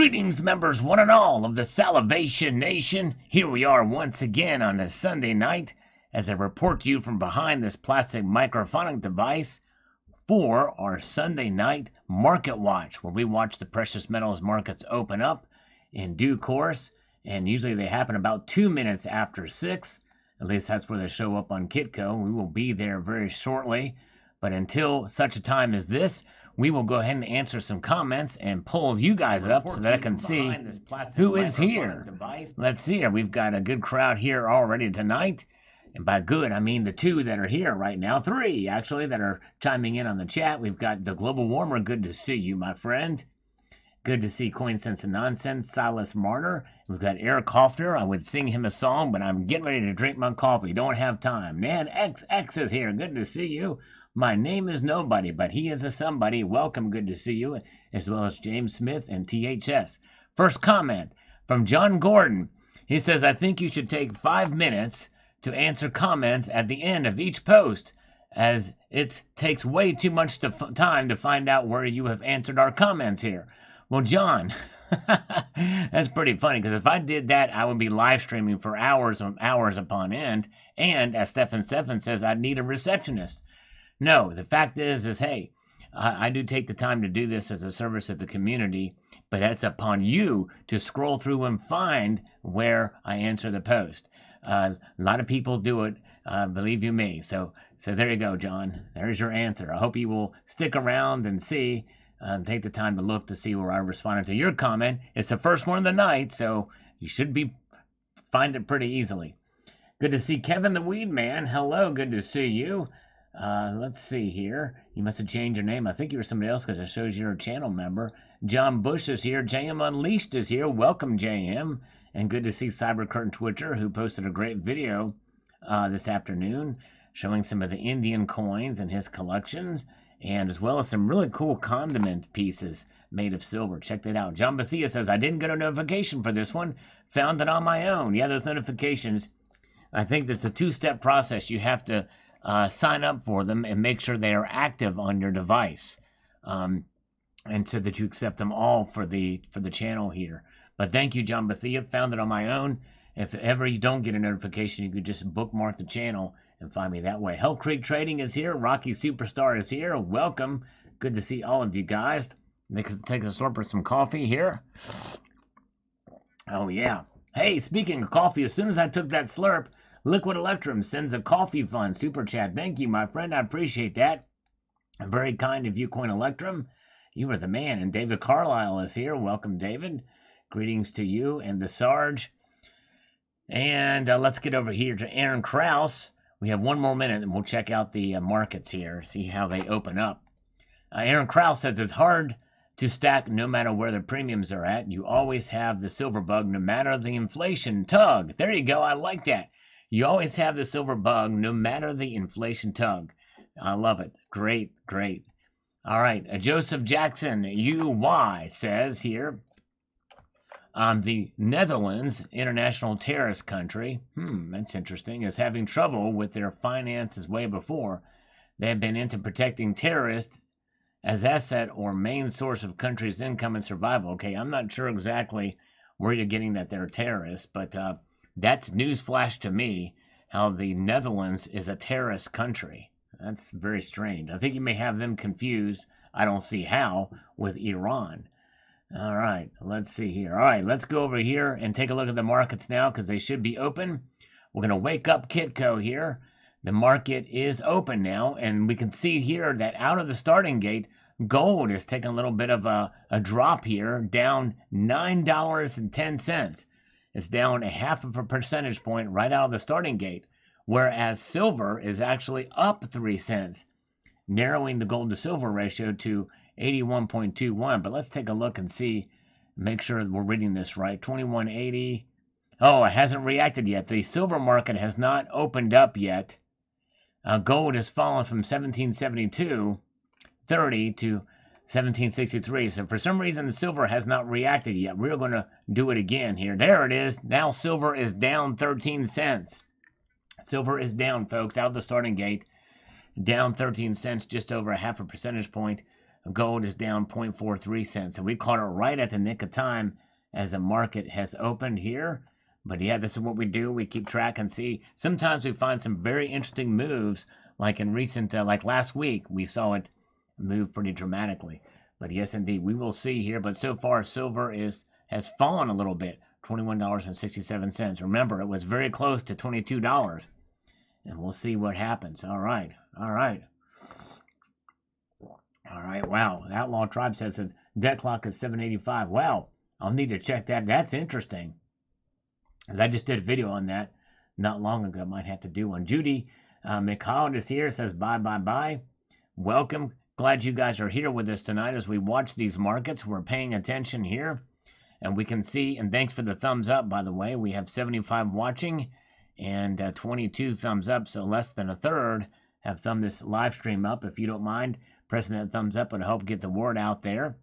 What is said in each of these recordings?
Greetings, members one and all of the Salivation Nation. Here we are once again on a Sunday night as I report to you from behind this plastic microphonic device for our Sunday night market watch, where we watch the precious metals markets open up in due course, and usually they happen about 2 minutes after 6. At least that's where they show up on Kitco. We will be there very shortly, but until such a time as this, we will go ahead and answer some comments and pull you guys up so that I can see who is here. Let's see here. We've got a good crowd here already tonight. And by good, I mean the 2 that are here right now. 3, actually, that are chiming in on the chat. We've got the Global Warmer. Good to see you, my friend. Good to see Coin Sense and Nonsense, Silas Martyr. We've got Eric Hoffner. I would sing him a song, but I'm getting ready to drink my coffee. Don't have time. Nan XX is here. Good to see you. My name is nobody, but he is a somebody. Welcome, good to see you, as well as James Smith and THS. First comment from John Gordon. He says, I think you should take 5 minutes to answer comments at the end of each post, as it takes way too much time to find out where you have answered our comments here. Well, John, that's pretty funny, because if I did that, I would be live streaming for hours and hours upon end, and as Stephen says, I'd need a receptionist. No, the fact is hey, I do take the time to do this as a service of the community, but it's upon you to scroll through and find where I answer the post. A lot of people do it, believe you me. So there you go, John. There's your answer. I hope you will stick around and see, take the time to look to see where I responded to your comment. It's the first one of the night, so you should find it pretty easily. Good to see Kevin the Weed Man. Hello, good to see you. Let's see here. You must have changed your name. I think you were somebody else because it shows you're a channel member. John Bush is here. JM Unleashed is here. Welcome, JM. And good to see Cyber Curtain Twitcher, who posted a great video this afternoon showing some of the Indian coins and his collections, and as well as some really cool condiment pieces made of silver. Check that out. John Bethia says, I didn't get a notification for this one. Found it on my own. Yeah, those notifications, I think that's a 2-step process. You have to sign up for them and make sure they are active on your device, and so that you accept them all for the channel here. But thank you, John Bethia. Found it on my own. If ever you don't get a notification, you could just bookmark the channel and find me that way. Hell Creek Trading is here. Rocky Superstar is here. Welcome. Good to see all of you guys. Let's take a slurp of some coffee here. Oh, yeah. Hey, speaking of coffee, as soon as I took that slurp, Liquid Electrum sends a coffee fund super chat. Thank you, my friend. I appreciate that. Very kind of you, Coin Electrum. You are the man. And David Carlisle is here. Welcome, David. Greetings to you and the Sarge. And let's get over here to Aaron Krause. We have 1 more minute and we'll check out the markets here, see how they open up. Aaron Krause says it's hard to stack no matter where the premiums are at. You always have the silver bug no matter the inflation tug. There you go. I like that. You always have the silver bug no matter the inflation tug. I love it. Great, great. All right. Joseph Jackson, UY, says here, the Netherlands, international terrorist country, that's interesting, is having trouble with their finances way before. They have been into protecting terrorists as asset or main source of country's income and survival. Okay, I'm not sure exactly where you're getting that they're terrorists, but that's newsflash to me, how the Netherlands is a terrorist country. That's very strange. I think you may have them confused, I don't see how, with Iran. All right, let's see here. All right, let's go over here and take a look at the markets now because they should be open. We're going to wake up Kitco here. The market is open now, and we can see here that out of the starting gate, gold is taking a little bit of a drop here, down $9.10. It's down 0.5 percentage point right out of the starting gate, whereas silver is actually up 3 cents, narrowing the gold to silver ratio to 81.21. But let's take a look and see, make sure we're reading this right. 2180. Oh, it hasn't reacted yet. The silver market has not opened up yet. Gold has fallen from 1772.30 to 1763. So for some reason, the silver has not reacted yet. We're going to do it again here. There it is. Now silver is down 13 cents. Silver is down, folks, out of the starting gate. Down 13 cents, just over 0.5 percentage point. Gold is down 0.43 cents. So we caught it right at the nick of time as the market has opened here. But yeah, this is what we do. We keep track and see. Sometimes we find some very interesting moves, like in recent, like last week, we saw it move pretty dramatically. But yes, indeed, we will see here. But so far, silver has fallen a little bit, $21.67. Remember, it was very close to $22. And we'll see what happens. All right. All right. All right. Wow. Outlaw Tribe says that debt clock is 785. Wow. I'll need to check that. That's interesting. I just did a video on that not long ago. Might have to do one. Judy McHolland is here. Says bye, bye, bye. Welcome. Glad you guys are here with us tonight as we watch these markets. We're paying attention here. And we can see, and thanks for the thumbs up, by the way. We have 75 watching and 22 thumbs up. So less than a third have thumbed this live stream up. If you don't mind pressing that thumbs up, it'll help get the word out there.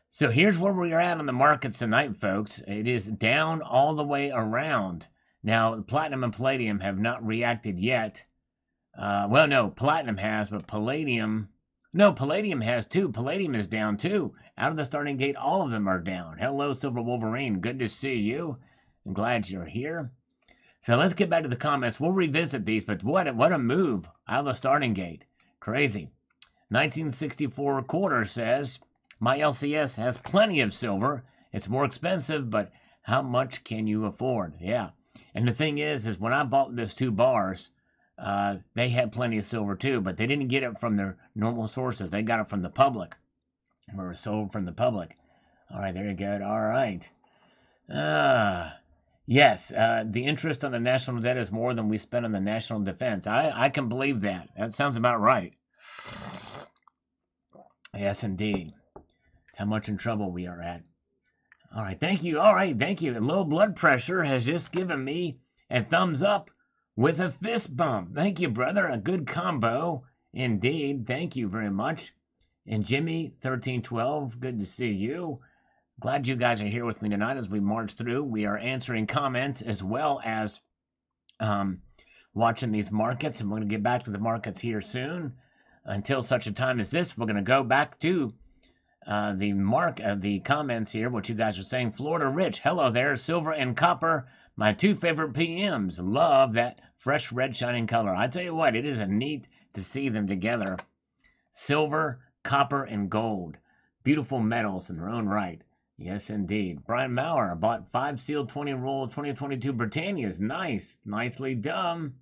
So here's where we are at on the markets tonight, folks. It is down all the way around. Now, platinum and palladium have not reacted yet. Well, no, platinum has, but palladium... No, palladium has too. Palladium is down too. Out of the starting gate, all of them are down. Hello, Silver Wolverine. Good to see you. I'm glad you're here. So let's get back to the comments. We'll revisit these, but what a move out of the starting gate. Crazy. 1964 Quarter says, my LCS has plenty of silver. It's more expensive, but how much can you afford? Yeah. And the thing is when I bought those 2 bars, they had plenty of silver too, but they didn't get it from their normal sources. They got it from the public. Or was sold from the public. All right, there you go. All right. Yes, the interest on the national debt is more than we spend on the national defense. I can believe that. That sounds about right. Yes, indeed. That's how much in trouble we are at. All right, thank you. All right, thank you. Low blood pressure has just given me a thumbs up with a fist bump. Thank you, brother. A good combo indeed. Thank you very much. And Jimmy 1312, good to see you. Glad you guys are here with me tonight as we march through. We are answering comments as well as watching these markets, and we're going to get back to the markets here soon. Until such a time as this, we're going to go back to the comments here, what you guys are saying. Florida Rich, hello there. Silver and copper, my 2 favorite PMs. Love that fresh red shining color. I tell you what, it is a neat to see them together. Silver, copper, and gold. Beautiful metals in their own right. Yes, indeed. Brian Maurer bought 5 sealed 20 roll 2022 Britannias. Nice. Nicely done.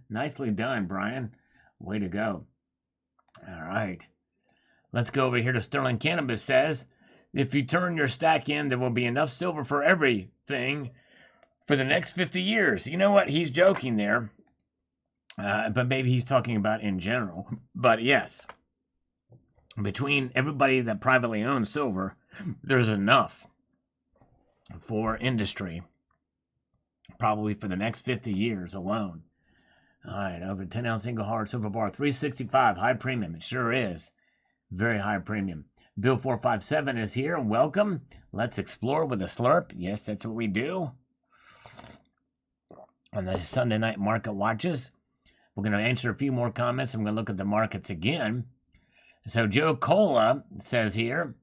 Nicely done, Brian. Way to go. All right. Let's go over here to Sterling Cannabis says, if you turn your stack in, there will be enough silver for everything for the next 50 years. You know what? He's joking there. But maybe he's talking about in general. But yes, between everybody that privately owns silver, there's enough for industry, probably for the next 50 years alone. All right, over 10-ounce single hard silver bar, $365, high premium. It sure is. Very high premium. Bill 457 is here. Welcome. Let's explore with a slurp. Yes, that's what we do on the Sunday night market watches. We're going to answer a few more comments. I'm going to look at the markets again. So Joe Cola says here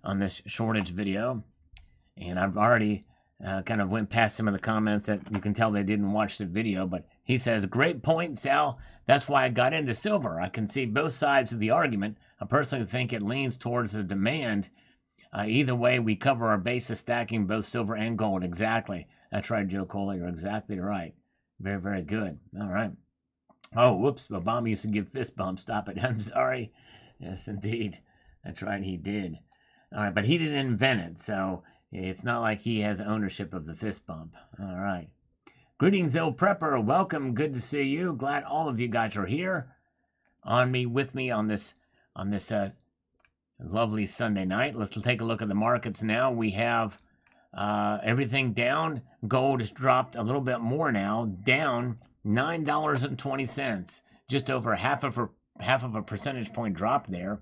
on this shortage video, and I've already kind of went past some of the comments that you can tell they didn't watch the video, but he says, great point, Sal. That's why I got into silver. I can see both sides of the argument. I personally think it leans towards the demand. Either way, we cover our base of stacking both silver and gold. Exactly. That's right, Joe Cole. You're exactly right. Very, very good. All right. Oh, whoops. Obama used to give fist bumps. Stop it. I'm sorry. Yes, indeed. That's right. He did. All right. But he didn't invent it. So it's not like he has ownership of the fist bump. All right. Greetings, old prepper. Welcome. Good to see you. Glad all of you guys are here with me on this lovely Sunday night. Let's take a look at the markets now. We have everything down. Gold has dropped a little bit more now, down $9.20, just over half of a percentage point drop there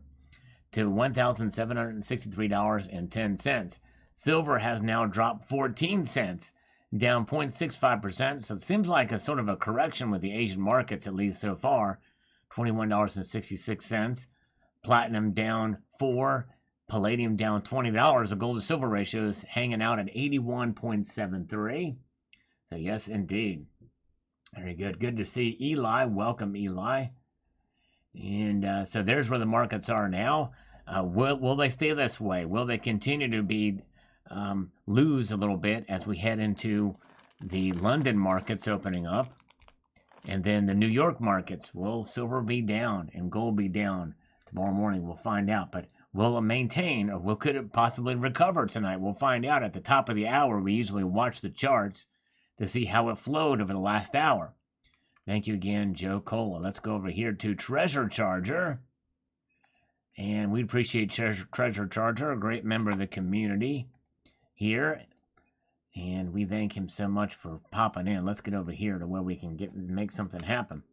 to $1,763.10. Silver has now dropped 14 cents, down 0.65%. So it seems like a sort of a correction with the Asian markets, at least so far. $21.66. Platinum down 84. Palladium down $20. The gold to silver ratio is hanging out at 81.73. So yes, indeed. Very good. Good to see Eli. Welcome, Eli. And so there's where the markets are now. Will they stay this way? Will they continue to be lose a little bit as we head into the London markets opening up? And then the New York markets? Will silver be down and gold be down? Tomorrow morning we'll find out. But will it maintain, or could it possibly recover tonight? We'll find out at the top of the hour. We usually watch the charts to see how it flowed over the last hour. Thank you again, Joe Cola. Let's go over here to Treasure Charger. And we appreciate Treasure Charger, a great member of the community here. And we thank him so much for popping in. Let's get over here to where we can make something happen.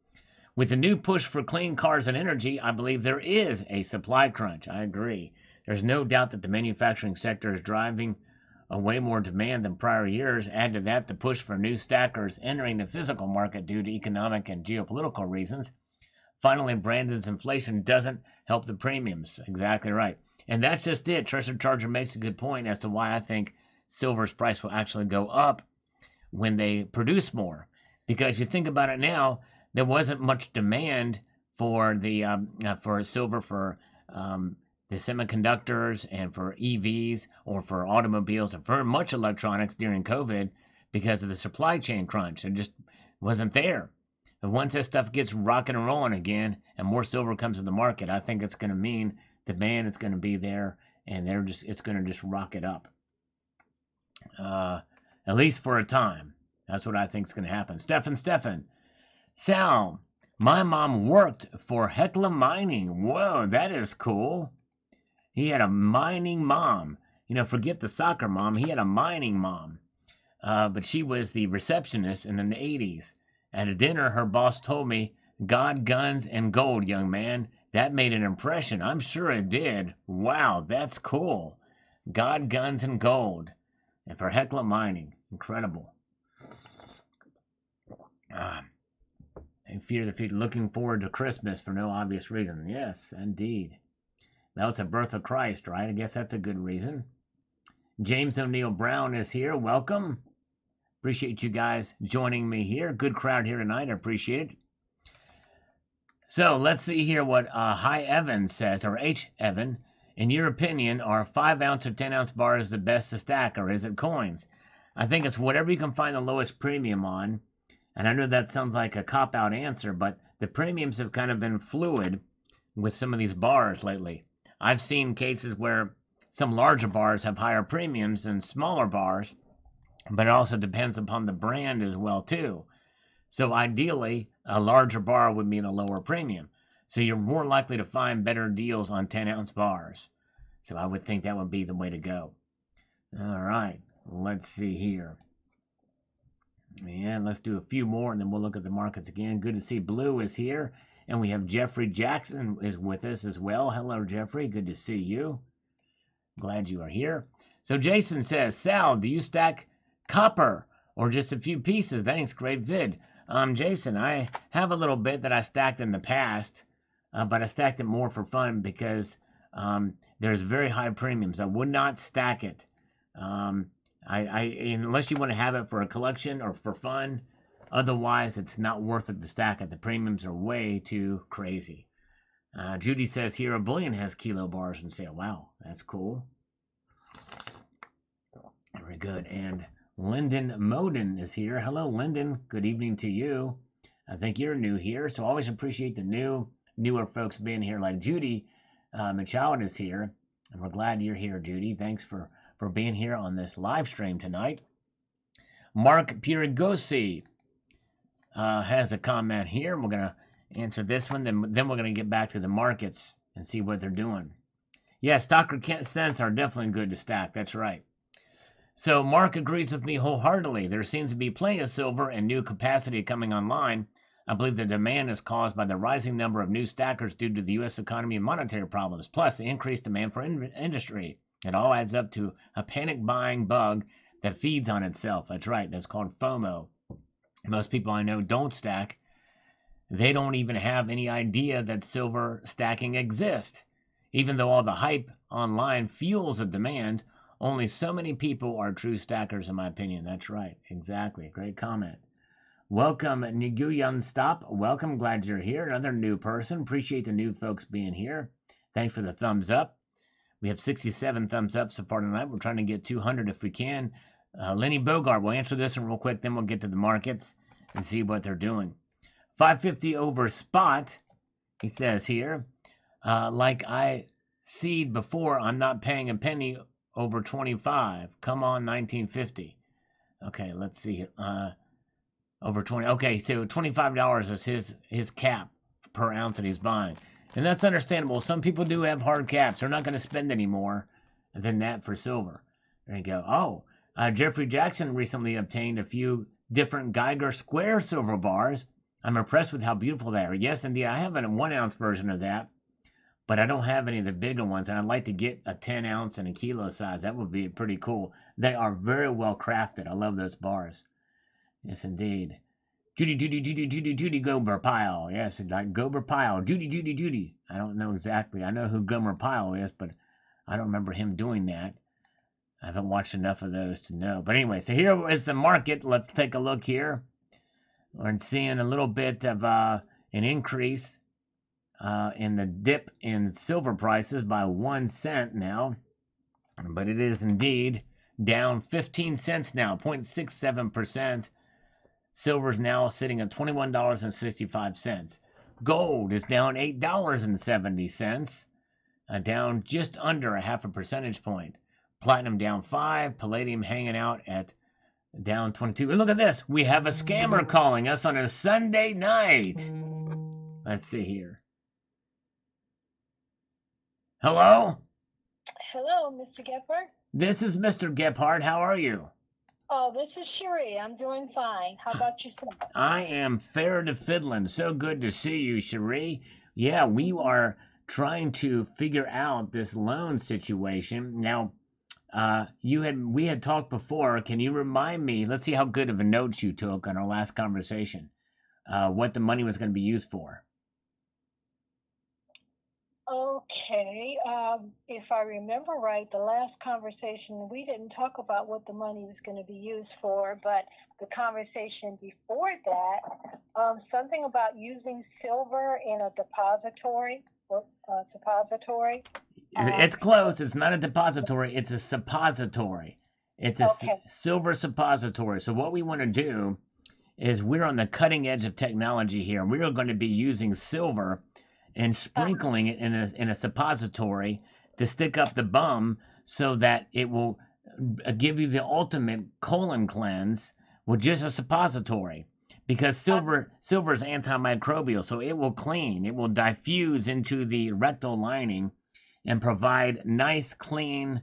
With the new push for clean cars and energy, I believe there is a supply crunch. I agree. There's no doubt that the manufacturing sector is driving way more demand than prior years. Add to that the push for new stackers entering the physical market due to economic and geopolitical reasons. Finally, Brandon's inflation doesn't help the premiums. Exactly right. And that's just it. Treasure Charger makes a good point as to why I think silver's price will actually go up when they produce more. Because you think about it now, there wasn't much demand for the for silver for the semiconductors and for EVs or for automobiles and for much electronics during COVID because of the supply chain crunch. It just wasn't there. But once that stuff gets rocking and rolling again and more silver comes to the market, I think it's going to mean demand is going to be there and it's going to just rock it up. At least for a time. That's what I think is going to happen. Stefan. Sal, my mom worked for Hecla Mining. Whoa, that is cool. He had a mining mom. Forget the soccer mom. He had a mining mom. But she was the receptionist in the 80s. At a dinner, her boss told me, God, guns, and gold, young man. That made an impression. I'm sure it did. Wow, that's cool. God, guns, and gold. And for Hecla Mining. Incredible. Fear the future. Looking forward to Christmas for no obvious reason. Yes, indeed. Well, it's a birth of Christ, right? I guess that's a good reason. James O'Neill Brown is here. Welcome. Appreciate you guys joining me here. Good crowd here tonight. I appreciate it. So let's see here what Hi Evan says, or H Evan. In your opinion, are 5-ounce or 10-ounce bars the best to stack, or is it coins? I think it's whatever you can find the lowest premium on. And I know that sounds like a cop-out answer, but the premiums have kind of been fluid with some of these bars lately. I've seen cases where some larger bars have higher premiums than smaller bars, but it also depends upon the brand as well, too. So ideally, a larger bar would mean a lower premium. So you're more likely to find better deals on 10-ounce bars. So I would think that would be the way to go. All right, let's see here. And let's do a few more, and then we'll look at the markets again. Good to see Blue is here. And we have Jeffrey Jackson is with us as well. Hello, Jeffrey. Good to see you. Glad you are here. So Jason says, Sal, do you stack copper or just a few pieces? Thanks. Great vid. Jason, I have a little bit that I stacked in the past, but I stacked it more for fun because there's very high premiums. I would not stack it. Unless you want to have it for a collection or for fun. Otherwise, it's not worth it to stack it. The premiums are way too crazy. Judy says Hero Bullion has kilo bars and sale. Wow, that's cool. Very good. And Lyndon Moden is here. Hello, Lyndon. Good evening to you. I think you're new here, so always appreciate the newer folks being here. Like Judy Machowan is here, and we're glad you're here, Judy. Thanks for being here on this live stream tonight. Mark Pirigosi has a comment here. We're going to answer this one. Then we're going to get back to the markets and see what they're doing. Yeah, stocker cents are definitely good to stack. That's right. So Mark agrees with me wholeheartedly. There seems to be plenty of silver and new capacity coming online. I believe the demand is caused by the rising number of new stackers due to the U.S. economy and monetary problems, plus the increased demand for industry. It all adds up to a panic buying bug that feeds on itself. That's right. That's called FOMO. Most people I know don't stack. They don't even have any idea that silver stacking exists. Even though all the hype online fuels the demand, only so many people are true stackers, in my opinion. That's right. Exactly. Great comment. Welcome, Nguyen Stop. Welcome. Glad you're here. Another new person. Appreciate the new folks being here. Thanks for the thumbs up. We have 67 thumbs up so far tonight. We're trying to get 200 if we can. Lenny Bogart, we'll answer this one real quick, then we'll get to the markets and see what they're doing. 550 over spot, he says here. Like I seed before, I'm not paying a penny over 25. Come on, 1950. Okay, let's see here. Over 20. Okay, so $25 is his cap per ounce that he's buying. And that's understandable. Some people do have hard caps. They're not going to spend any more than that for silver. There you go. Oh, Jeffrey Jackson recently obtained a few different Geiger square silver bars. I'm impressed with how beautiful they are. Yes, indeed. I have a 1 ounce version of that, but I don't have any of the bigger ones. And I'd like to get a 10 ounce and a kilo size. That would be pretty cool. They are very well crafted. I love those bars. Yes, indeed. Judy Gomer Pyle. Yes, like Gomer Pyle. Judy. I don't know exactly. I know who Gomer Pyle is, but I don't remember him doing that. I haven't watched enough of those to know. But anyway, so here is the market. Let's take a look here. We're seeing a little bit of an increase in the dip in silver prices by 1 cent now. But it is indeed down 15 cents now, 0.67%. Silver's now sitting at $21.65. Gold is down $8.70, down just under a half a percentage point. Platinum down 5, palladium hanging out at down 22. And look at this. We have a scammer calling us on a Sunday night. Let's see here. Hello? Hello, Mr. Gephardt. This is Mr. Gephardt. How are you? Oh, this is Cherie. I'm doing fine. How about yourself? I am fair to fiddling. So good to see you, Cherie. Yeah, we are trying to figure out this loan situation. Now, we had talked before. Can you remind me? Let's see how good of a notes you took on our last conversation. What the money was going to be used for. Okay. If I remember right, the last conversation, we didn't talk about what the money was going to be used for, but the conversation before that, something about using silver in a depository or suppository. It's close. It's not a depository. It's a suppository. It's a silver suppository. So what we want to do is we're on the cutting edge of technology here. We are going to be using silver and sprinkling it in a suppository to stick up the bum so that it will give you the ultimate colon cleanse with just a suppository. Because silver is antimicrobial, so it will clean. It will diffuse into the rectal lining and provide nice, clean,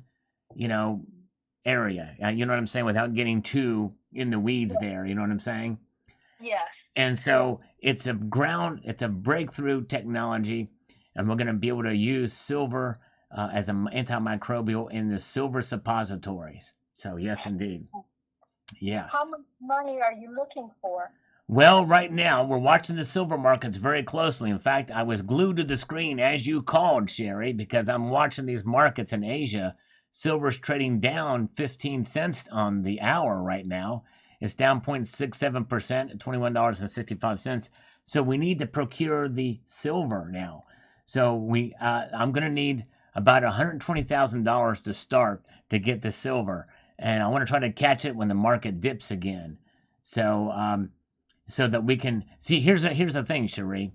area. You know what I'm saying? Without getting too in the weeds there. You know what I'm saying? Yes. And so it's a breakthrough technology, and we're going to be able to use silver as an antimicrobial in the silver suppositories. So yes, indeed. Yes. How much money are you looking for? Well, right now we're watching the silver markets very closely. In fact, I was glued to the screen as you called, Sherry, because I'm watching these markets in Asia. Silver's trading down 15 cents on the hour right now. It's down 0.67% at $21.65. So we need to procure the silver now. So I'm going to need about $120,000 to start to get the silver, and I want to try to catch it when the market dips again. So so that we can see. Here's the thing, Cherie.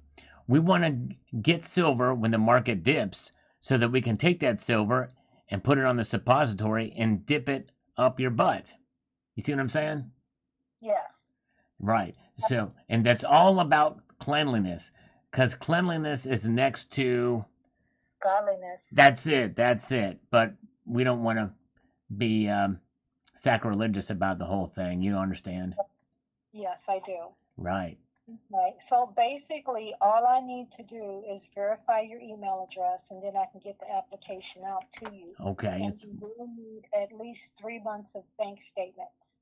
We want to get silver when the market dips, so that we can take that silver and put it on the suppository and dip it up your butt. You see what I'm saying? Yes. Right. So, and that's all about cleanliness, because cleanliness is next to godliness. That's it. But we don't want to be sacrilegious about the whole thing. You understand? Yes, I do. Right. Right. So basically, all I need to do is verify your email address, and then I can get the application out to you. Okay. And you will need at least 3 months of bank statements.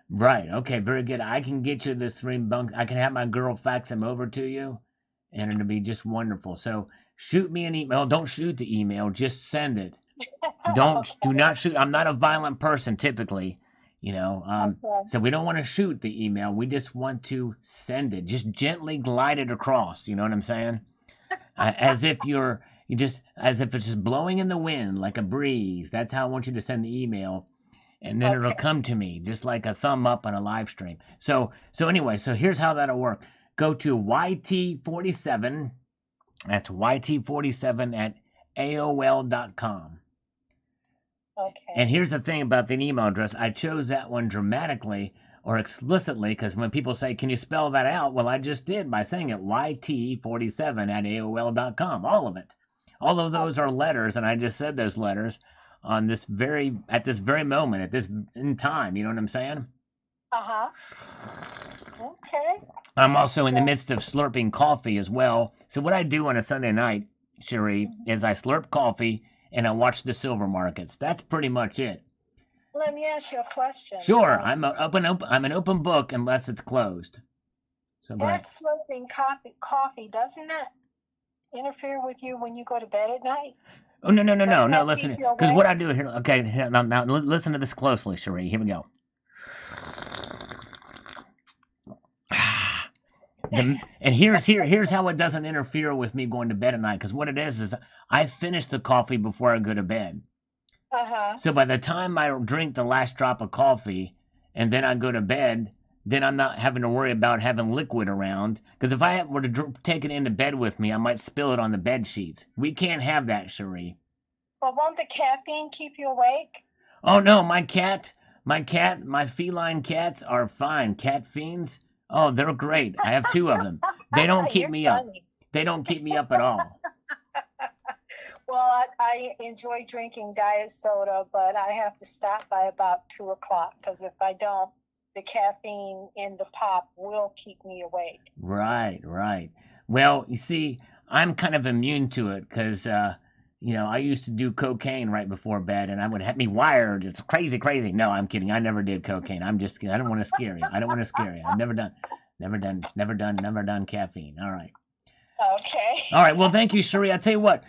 Right. Okay. Very good. I can get you the 3 months. I can have my girl fax them over to you, and it'll be just wonderful. So, shoot me an email. Don't shoot the email. Just send it. Do not shoot. I'm not a violent person typically, Okay. so we don't want to shoot the email. We just want to send it. Just gently glide it across. You know what I'm saying? As if as if it's just blowing in the wind like a breeze. That's how I want you to send the email, and then it'll Okay. come to me just like a thumb up on a live stream. So anyway, so here's how that'll work. Go to YT47. That's YT47 at AOL.com. Okay. And here's the thing about the email address. I chose that one dramatically or explicitly because when people say, can you spell that out? Well, I just did by saying it, YT47 at AOL.com. All of it. All of those are letters, and I just said those letters at this very moment, at this in time. You know what I'm saying? Uh-huh. Okay. I'm also in the midst of slurping coffee as well. So what I do on a Sunday night, Cherie, is I slurp coffee and I watch the silver markets. That's pretty much it. Let me ask you a question. Sure, I'm an open book unless it's closed. So go ahead. That slurping coffee, doesn't that interfere with you when you go to bed at night? Oh no! Does that Listen, keep you because what I awake? do here. Okay, now listen to this closely, Cherie. Here we go. And here's how it doesn't interfere with me going to bed at night. Because what it is I finish the coffee before I go to bed. Uh-huh. So by the time I drink the last drop of coffee and then I go to bed, then I'm not having to worry about having liquid around. Because if I were to take it into bed with me, I might spill it on the bed sheets. We can't have that, Cherie. But won't the caffeine keep you awake? Oh no, my feline cats are fine. Cat fiends, oh, they're great. I have two of them. They don't keep You're me up. funny. They don't keep me up at all. Well, I enjoy drinking diet soda, but I have to stop by about 2 o'clock because if I don't, the caffeine in the pop will keep me awake. Right. Well, you see, I'm kind of immune to it because, I used to do cocaine right before bed, and I would have me wired. It's crazy. No, I'm kidding. I never did cocaine. I'm just kidding. I don't want to scare you. I've never done caffeine. All right. Okay. All right. Well, thank you, Cherie. I tell you what.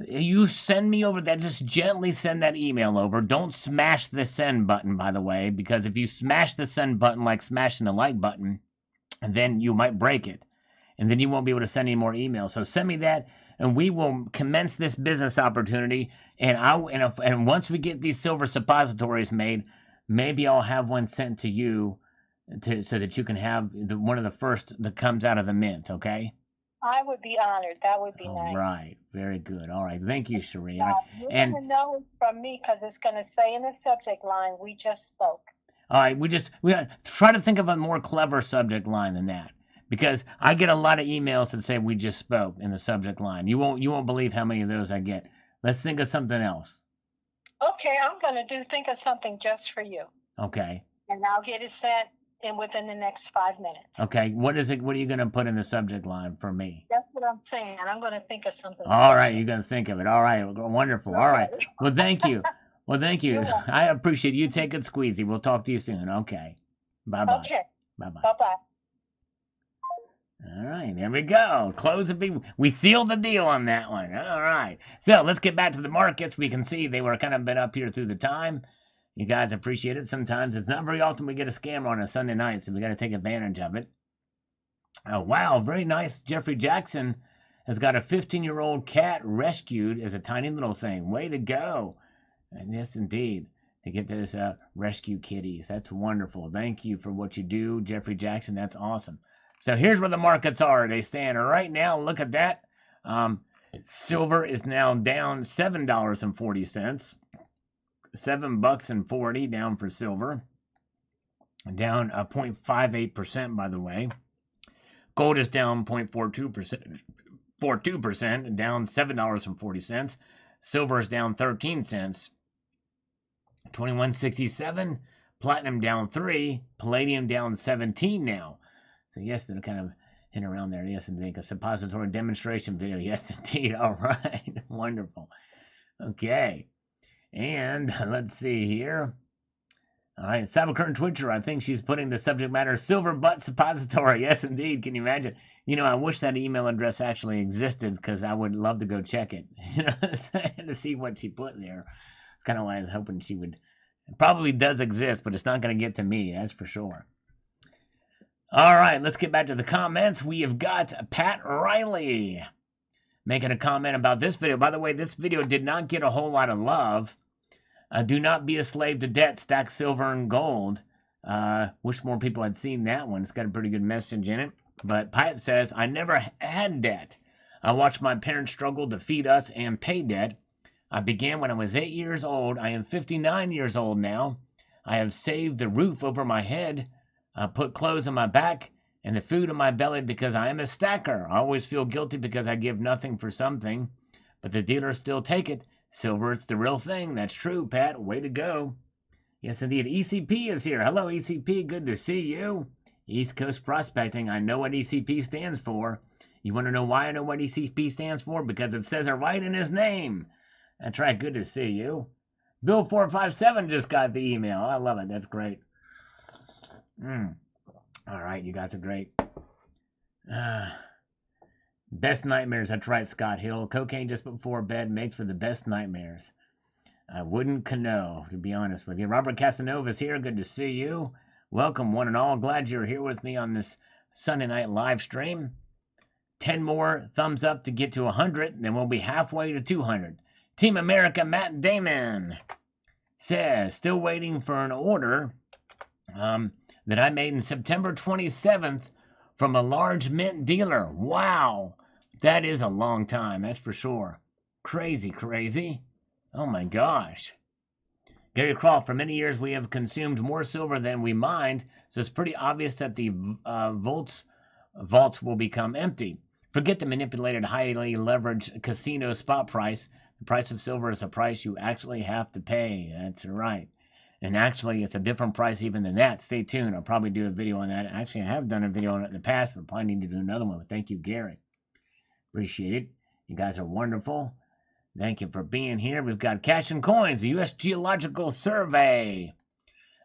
You send me over that. Just gently send that email over. Don't smash the send button, by the way, because if you smash the send button like smashing the like button, then you might break it, and then you won't be able to send any more emails. So send me that, and we will commence this business opportunity. And once we get these silver suppositories made, maybe I'll have one sent to you, so that you can have one of the first that comes out of the mint. Okay. I would be honored. That would be All nice. right. Very good. All right. Thank you, Cherie. You're And going to know it's from me because it's going to say in the subject line, we just spoke. all right, we gotta try to think of a more clever subject line than that, because I get a lot of emails that say we just spoke in the subject line. You won't believe how many of those I get. Let's think of something else. Okay, I'm going to think of something just for you. Okay. And I'll get it sent within the next 5 minutes. Okay. What is it? What are you gonna put in the subject line for me? That's what I'm saying. I'm going to think of something All right, special. you're gonna think of it. All right, wonderful. All right. Well, thank you. You're welcome. I appreciate you. Take it squeezy. We'll talk to you soon. Okay. Bye-bye. Okay. Bye-bye. Bye-bye. All right, there we go. We sealed the deal on that one. All right. So let's get back to the markets. We can see they were kind of been up here through the time. You guys appreciate it. Sometimes it's not very often we get a scammer on a Sunday night, so we got to take advantage of it. Oh, wow. Very nice. Jeffrey Jackson has got a 15-year-old cat rescued as a tiny little thing. Way to go. And yes, indeed, to get those rescue kitties. That's wonderful. Thank you for what you do, Jeffrey Jackson. That's awesome. So here's where the markets are. They stand right now. Look at that. Silver is now down $7.40. $7.40 down for silver. Down 0.58%, by the way. Gold is down 0.42%. 42%, down $7.40. Silver is down 13 cents. 21.67. Platinum down 3. Palladium down 17 now. So yes, they're kind of in around there. Yes, and make a suppository demonstration video. Yes, indeed. All right. Wonderful. Okay. And let's see here. All right, Cybercurrent Twitcher, I think she's putting the subject matter silver butt suppository. Yes, indeed. Can you imagine? You know, I wish that email address actually existed because I would love to go check it. You know, to see what she put there. It's kind of why I was hoping she would. It probably does exist, but it's not going to get to me, that's for sure. All right, let's get back to the comments. We have got Pat Riley making a comment about this video. By the way, this video did not get a whole lot of love. Do not be a slave to debt. Stack silver and gold. Wish more people had seen that one. It's got a pretty good message in it. But Pat says, I never had debt. I watched my parents struggle to feed us and pay debt. I began when I was 8 years old. I am 59 years old now. I have saved the roof over my head, put clothes on my back, and the food in my belly because I am a stacker. I always feel guilty because I give nothing for something, but the dealers still take it. Silver, it's the real thing. That's true, Pat. Way to go. Yes, indeed. ECP is here. Hello, ECP. Good to see you. East Coast Prospecting. I know what ECP stands for. You want to know why I know what ECP stands for? Because it says it right in his name. That's right. Good to see you. Bill457 just got the email. I love it. That's great. All right. You guys are great. Best nightmares. That's right, Scott Hill. Cocaine just before bed makes for the best nightmares. I wouldn't know, to be honest with you. Robert Casanova's here. Good to see you. Welcome, one and all. Glad you're here with me on this Sunday night live stream. 10 more thumbs up to get to 100, then we'll be halfway to 200. Team America Matt Damon says, still waiting for an order that I made in September 27th from a large mint dealer. Wow. That is a long time, that's for sure. Crazy, crazy. Oh my gosh. Gary Croft, for many years we have consumed more silver than we mined, so it's pretty obvious that the vaults will become empty. Forget the manipulated, highly leveraged casino spot price. The price of silver is a price you actually have to pay. That's right. And actually, it's a different price even than that. Stay tuned. I'll probably do a video on that. Actually, I have done a video on it in the past, but probably need to do another one. Thank you, Gary. Appreciate it. You guys are wonderful. Thank you for being here. We've got Cash and Coins. The U.S. Geological Survey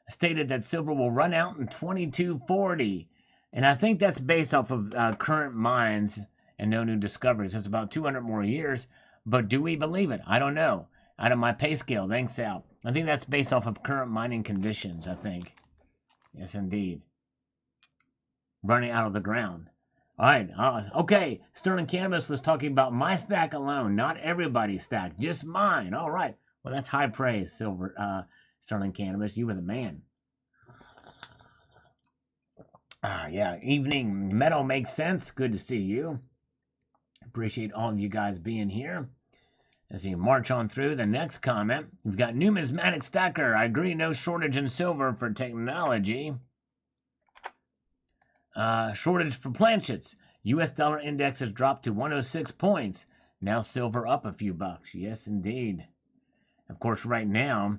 stated that silver will run out in 2240. And I think that's based off of current mines and no new discoveries. It's about 200 more years. But do we believe it? I don't know. Out of my pay scale. Thanks, Al. I think that's based off of current mining conditions, I think. Yes, indeed. Running out of the ground. All right. Okay. Sterling Cannabis was talking about my stack alone, not everybody's stack, just mine. All right. Well, that's high praise, Sterling Cannabis. You were the man. Yeah. Evening Meadow makes sense. Good to see you. Appreciate all of you guys being here. As you march on through the next comment, we've got Numismatic Stacker. I agree, no shortage in silver for technology. Shortage for planchets. U.S. dollar index has dropped to 106 points. Now silver up a few bucks. Yes, indeed. Of course, right now,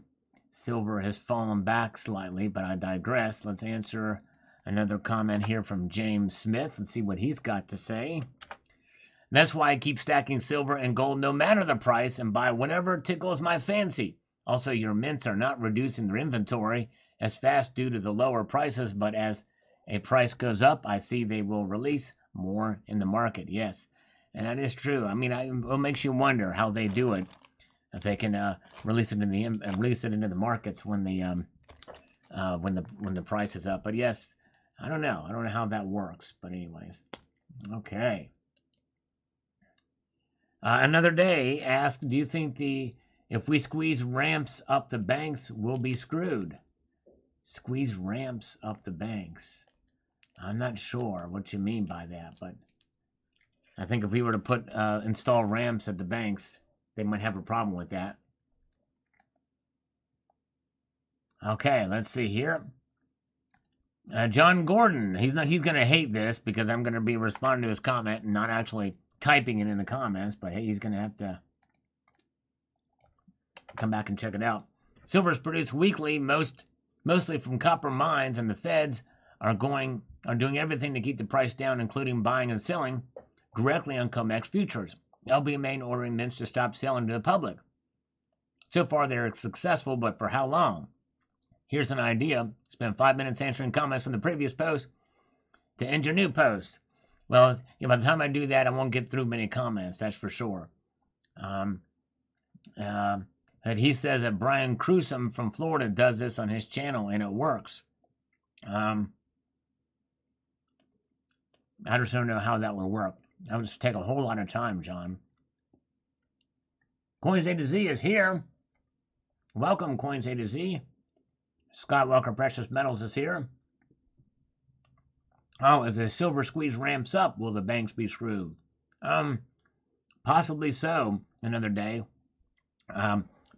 silver has fallen back slightly, but I digress. Let's answer another comment here from James Smith. Let's see what he's got to say. That's why I keep stacking silver and gold no matter the price and buy whenever tickles my fancy. Also, your mints are not reducing their inventory as fast due to the lower prices, but as a price goes up, I see they will release more in the market. Yes, and that is true. I mean, it makes you wonder how they do it. If they can release it into the markets when the price is up. But yes, I don't know. I don't know how that works. But anyways, okay. Another day asked, do you think if we squeeze ramps up the banks, we'll be screwed? Squeeze ramps up the banks. I'm not sure what you mean by that, but I think if we were to install ramps at the banks, they might have a problem with that. Okay, let's see here. John Gordon, he's going to hate this because I'm going to be responding to his comment and not actually typing it in the comments, but hey, he's going to have to come back and check it out. Silver is produced weekly, mostly from copper mines, and the feds are doing everything to keep the price down, including buying and selling directly on COMEX futures. LBMA ordering mints to stop selling to the public. So far, they're successful, but for how long? Here's an idea. Spend 5 minutes answering comments from the previous post to end your new post. Well, by the time I do that, I won't get through many comments, that's for sure. Um, but he says that Brian Crewsome from Florida does this on his channel, and it works. I just don't know how that would work. That would just take a whole lot of time, John. Coins A to Z is here. Welcome, Coins A to Z. Scott Walker Precious Metals is here. Oh, if the silver squeeze ramps up, will the banks be screwed? Possibly so another day.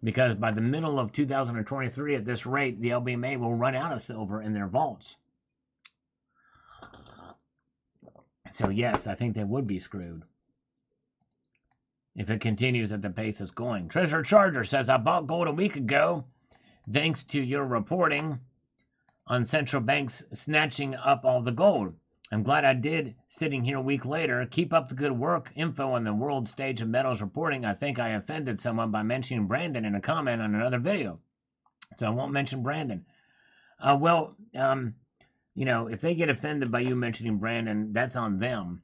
Because by the middle of 2023, at this rate, the LBMA will run out of silver in their vaults. So yes, I think they would be screwed if it continues at the pace it's going. Treasure Charger says, I bought gold a week ago thanks to your reporting on central banks snatching up all the gold. I'm glad I did, sitting here a week later. Keep up the good work. Info on the world stage of metals reporting. I think I offended someone by mentioning Brandon in a comment on another video, so I won't mention Brandon. If they get offended by you mentioning Brandon, that's on them.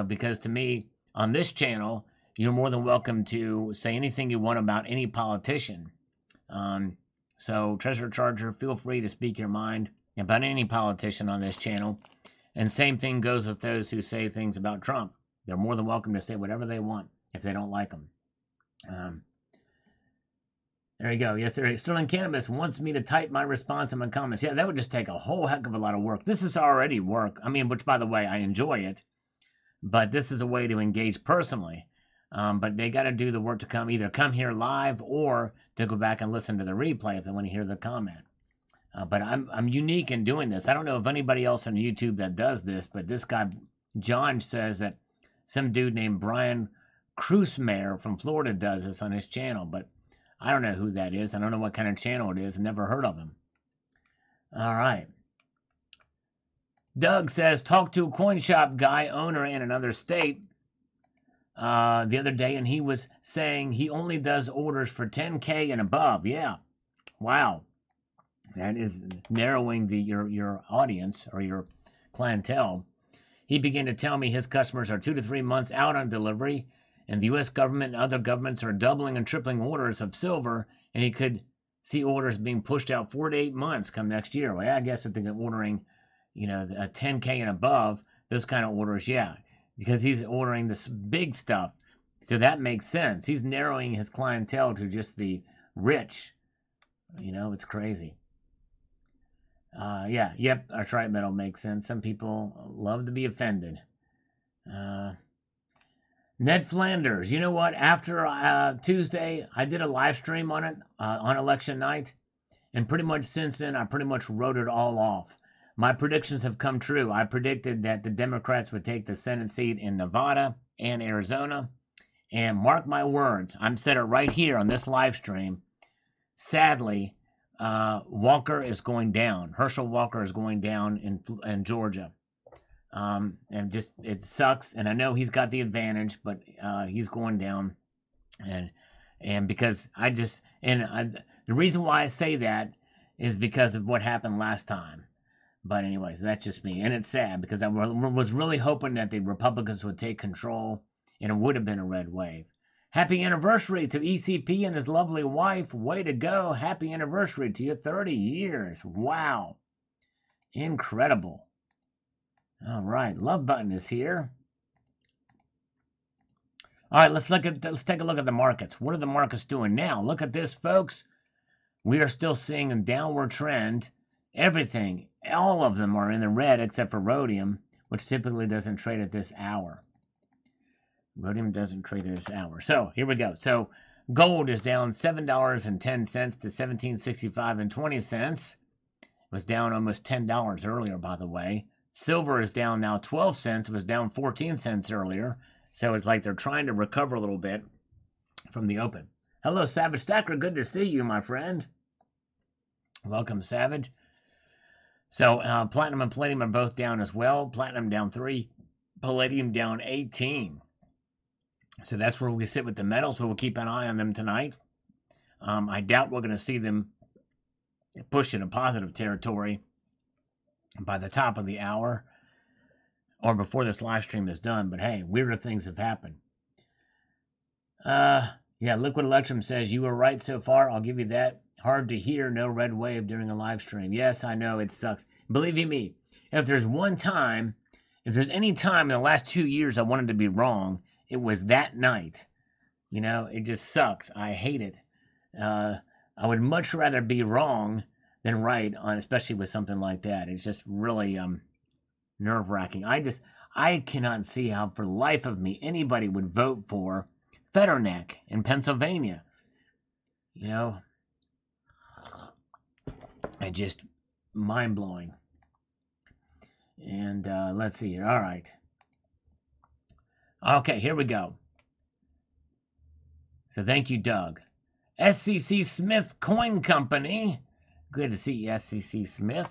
Because to me, on this channel, you're more than welcome to say anything you want about any politician. So, Treasure Charger, feel free to speak your mind about any politician on this channel. And same thing goes with those who say things about Trump. They're more than welcome to say whatever they want if they don't like him. There you go. Yes, sir. Sterling Cannabis wants me to type my response in my comments. Yeah, that would just take a whole heck of a lot of work. This is already work. Which, by the way, I enjoy it. But this is a way to engage personally. But they got to do the work to either come here live or to go back and listen to the replay if they want to hear the comment. But I'm unique in doing this. I don't know if anybody else on YouTube that does this, but this guy, John, says that some dude named Brian Crewsome from Florida does this on his channel, but I don't know who that is. I don't know what kind of channel it is. Never heard of him. All right. Doug says, talk to a coin shop guy, owner in another state the other day, and he was saying he only does orders for 10K and above. Yeah. Wow. That is narrowing your audience or your clientele. He began to tell me his customers are 2 to 3 months out on delivery, and the U.S. government and other governments are doubling and tripling orders of silver, and he could see orders being pushed out 4 to 8 months come next year. Well, I guess if they're ordering, a 10K and above, those kind of orders, yeah, because he's ordering this big stuff. So that makes sense. He's narrowing his clientele to just the rich. It's crazy. Our tribe metal makes sense. Some people love to be offended. Ned Flanders, you know what? After Tuesday, I did a live stream on it on election night, and pretty much since then, I pretty much wrote it all off. My predictions have come true. I predicted that the Democrats would take the Senate seat in Nevada and Arizona, and mark my words, I'm said it right here on this live stream. Sadly, Walker is going down. Herschel Walker is going down in Georgia. And just, it sucks. And I know he's got the advantage, but he's going down. And because the reason why I say that is because of what happened last time. But anyways, that's just me. And it's sad because I was really hoping that the Republicans would take control and it would have been a red wave. Happy anniversary to ECP and his lovely wife. Way to go. Happy anniversary to you. 30 years. Wow. Incredible. All right. Love button is here. All right. Let's take a look at the markets. What are the markets doing now? Look at this, folks. We are still seeing a downward trend. Everything, all of them are in the red except for rhodium, which typically doesn't trade at this hour. Rhodium doesn't trade at this hour. So here we go. So gold is down $7.10 to $17.65.20. It was down almost $10 earlier, by the way. Silver is down now 12 cents. It was down 14 cents earlier. So it's like they're trying to recover a little bit from the open. Hello, Savage Stacker. Good to see you, my friend. Welcome, Savage. So platinum and palladium are both down as well. Platinum down 3, palladium down 18. So that's where we sit with the metals. So we'll keep an eye on them tonight. I doubt we're going to see them push into positive territory by the top of the hour. or before this live stream is done. But hey, weirder things have happened. Yeah, Liquid Electrum says, you were right so far. I'll give you that. Hard to hear, no red wave during a live stream. Yes, I know, it sucks. Believe you me, if there's any time in the last 2 years I wanted to be wrong, it was that night. You know, it just sucks. I hate it. I would much rather be wrong than right, especially with something like that. It's just really nerve-wracking. I cannot see how, for the life of me, anybody would vote for Fetterneck in Pennsylvania. You know, and just mind-blowing. And let's see here. All right. Okay, here we go. So thank you, Doug. SCC Smith Coin Company. Good to see you, SCC Smith.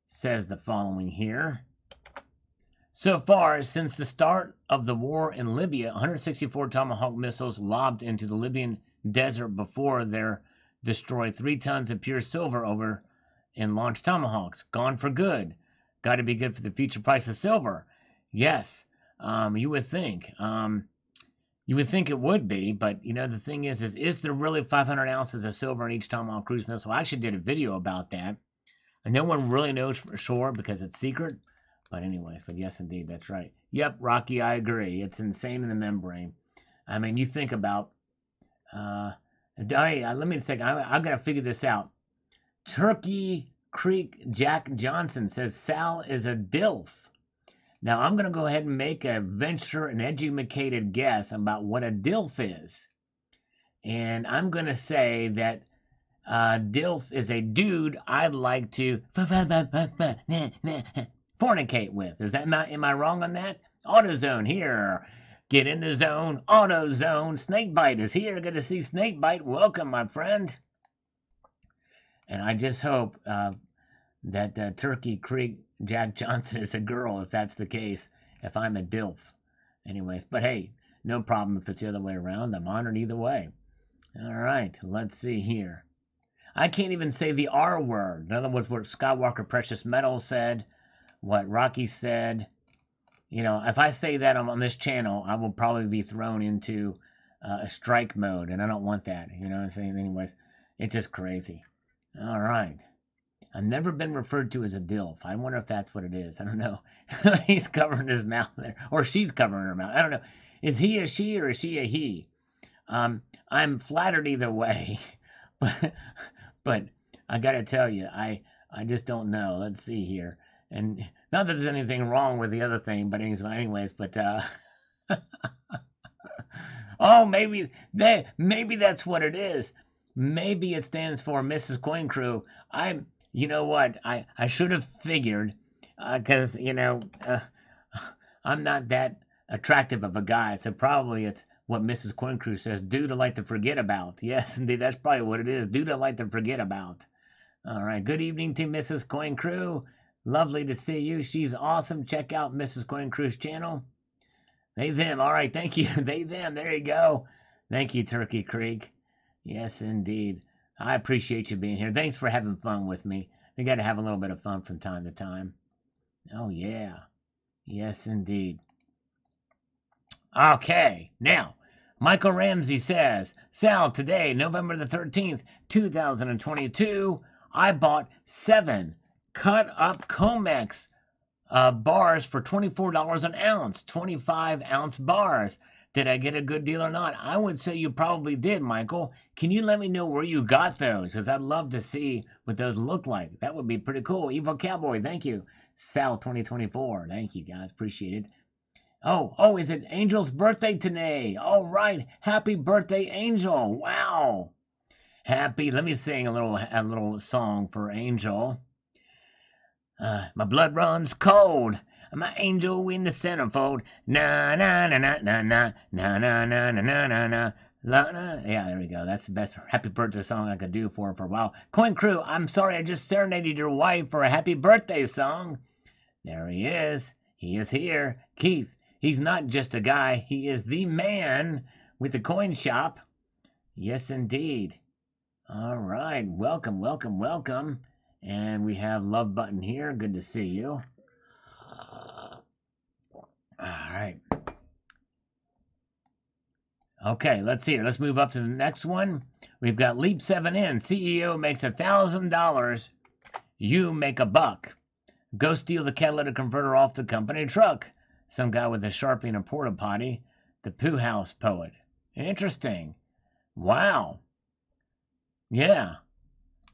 Says the following here. So far, since the start of the war in Libya, 164 Tomahawk missiles lobbed into the Libyan desert before they're destroyed 3 tons of pure silver over and launched Tomahawks. Gone for good. Got to be good for the future price of silver. Yes, you would think. You would think it would be, but you know the thing is there really 500 ounces of silver in each Tomahawk cruise missile? I actually did a video about that, and no one really knows for sure because it's secret. But anyways, but yes, indeed, that's right. Yep, Rocky, I agree. It's insane in the membrane. I mean, you think about. Let me say, I gotta figure this out. Turkey Creek Jack Johnson says Sal is a DILF. Now I'm gonna go ahead and make a venture, an educated guess about what a DILF is, and I'm gonna say that DILF is a dude I'd like to fornicate with. Am I wrong on that? AutoZone here. Get in the zone. AutoZone. Snakebite is here. Good to see Snakebite. Welcome, my friend. And I just hope that Turkey Creek Jack Johnson is a girl, if that's the case, if I'm a DILF. Anyways, but hey, no problem if it's the other way around. I'm honored either way. All right, let's see here. I can't even say the R word. In other words, what Skywalker Precious Metals said, what Rocky said. You know, if I say that on this channel, I will probably be thrown into a strike mode, and I don't want that. You know what I'm saying? Anyways, it's just crazy. All right. I've never been referred to as a DILF. I wonder if that's what it is. I don't know. He's covering his mouth there. Or she's covering her mouth. I don't know. Is he a she or is she a he? I'm flattered either way. But I got to tell you, I just don't know. Let's see here. And not that there's anything wrong with the other thing, but anyways, but oh, maybe that's what it is. Maybe it stands for Mrs. Coin Crew. You know what? I should have figured, because you know, I'm not that attractive of a guy, so probably it's what Mrs. Coin Crew says. Dude I like to forget about. Yes, indeed, that's probably what it is. Dude I like to forget about. All right. Good evening to Mrs. Coin Crew. Lovely to see you. She's awesome. Check out Mrs. Coin Crew's channel. They, them. All right. Thank you. They, them. There you go. Thank you, Turkey Creek. Yes, indeed. I appreciate you being here. Thanks for having fun with me. We got to have a little bit of fun from time to time. Oh, yeah. Yes, indeed. Okay. Now, Michael Ramsey says, Sal, today, November the 13th, 2022, I bought 7 cut-up Comex bars for $24 an ounce, 25-ounce bars. Did I get a good deal or not? I would say you probably did, Michael. Can you let me know where you got those? Because I'd love to see what those look like. That would be pretty cool. Evil Cowboy, thank you. Sal 2024, thank you, guys. Appreciate it. Oh, is it Angel's birthday today? All right. Happy birthday, Angel. Wow. Happy. Let me sing a little song for Angel. My blood runs cold. My angel in the centerfold. Na na na na na na na na na na na na. Yeah, there we go. That's the best happy birthday song I could do for her for a while. Coin Crew, I'm sorry I just serenaded your wife for a happy birthday song. There he is. He is here. Keith, he's not just a guy. He is the man with the coin shop. Yes, indeed. All right. Welcome, welcome, welcome. And we have Love Button here. Good to see you. Okay, let's see here. Let's move up to the next one. We've got Leap 7N. CEO makes $1,000. You make $1. Go steal the catalytic converter off the company truck. Some guy with a Sharpie and a porta potty. The Pooh House poet. Interesting. Wow. Yeah.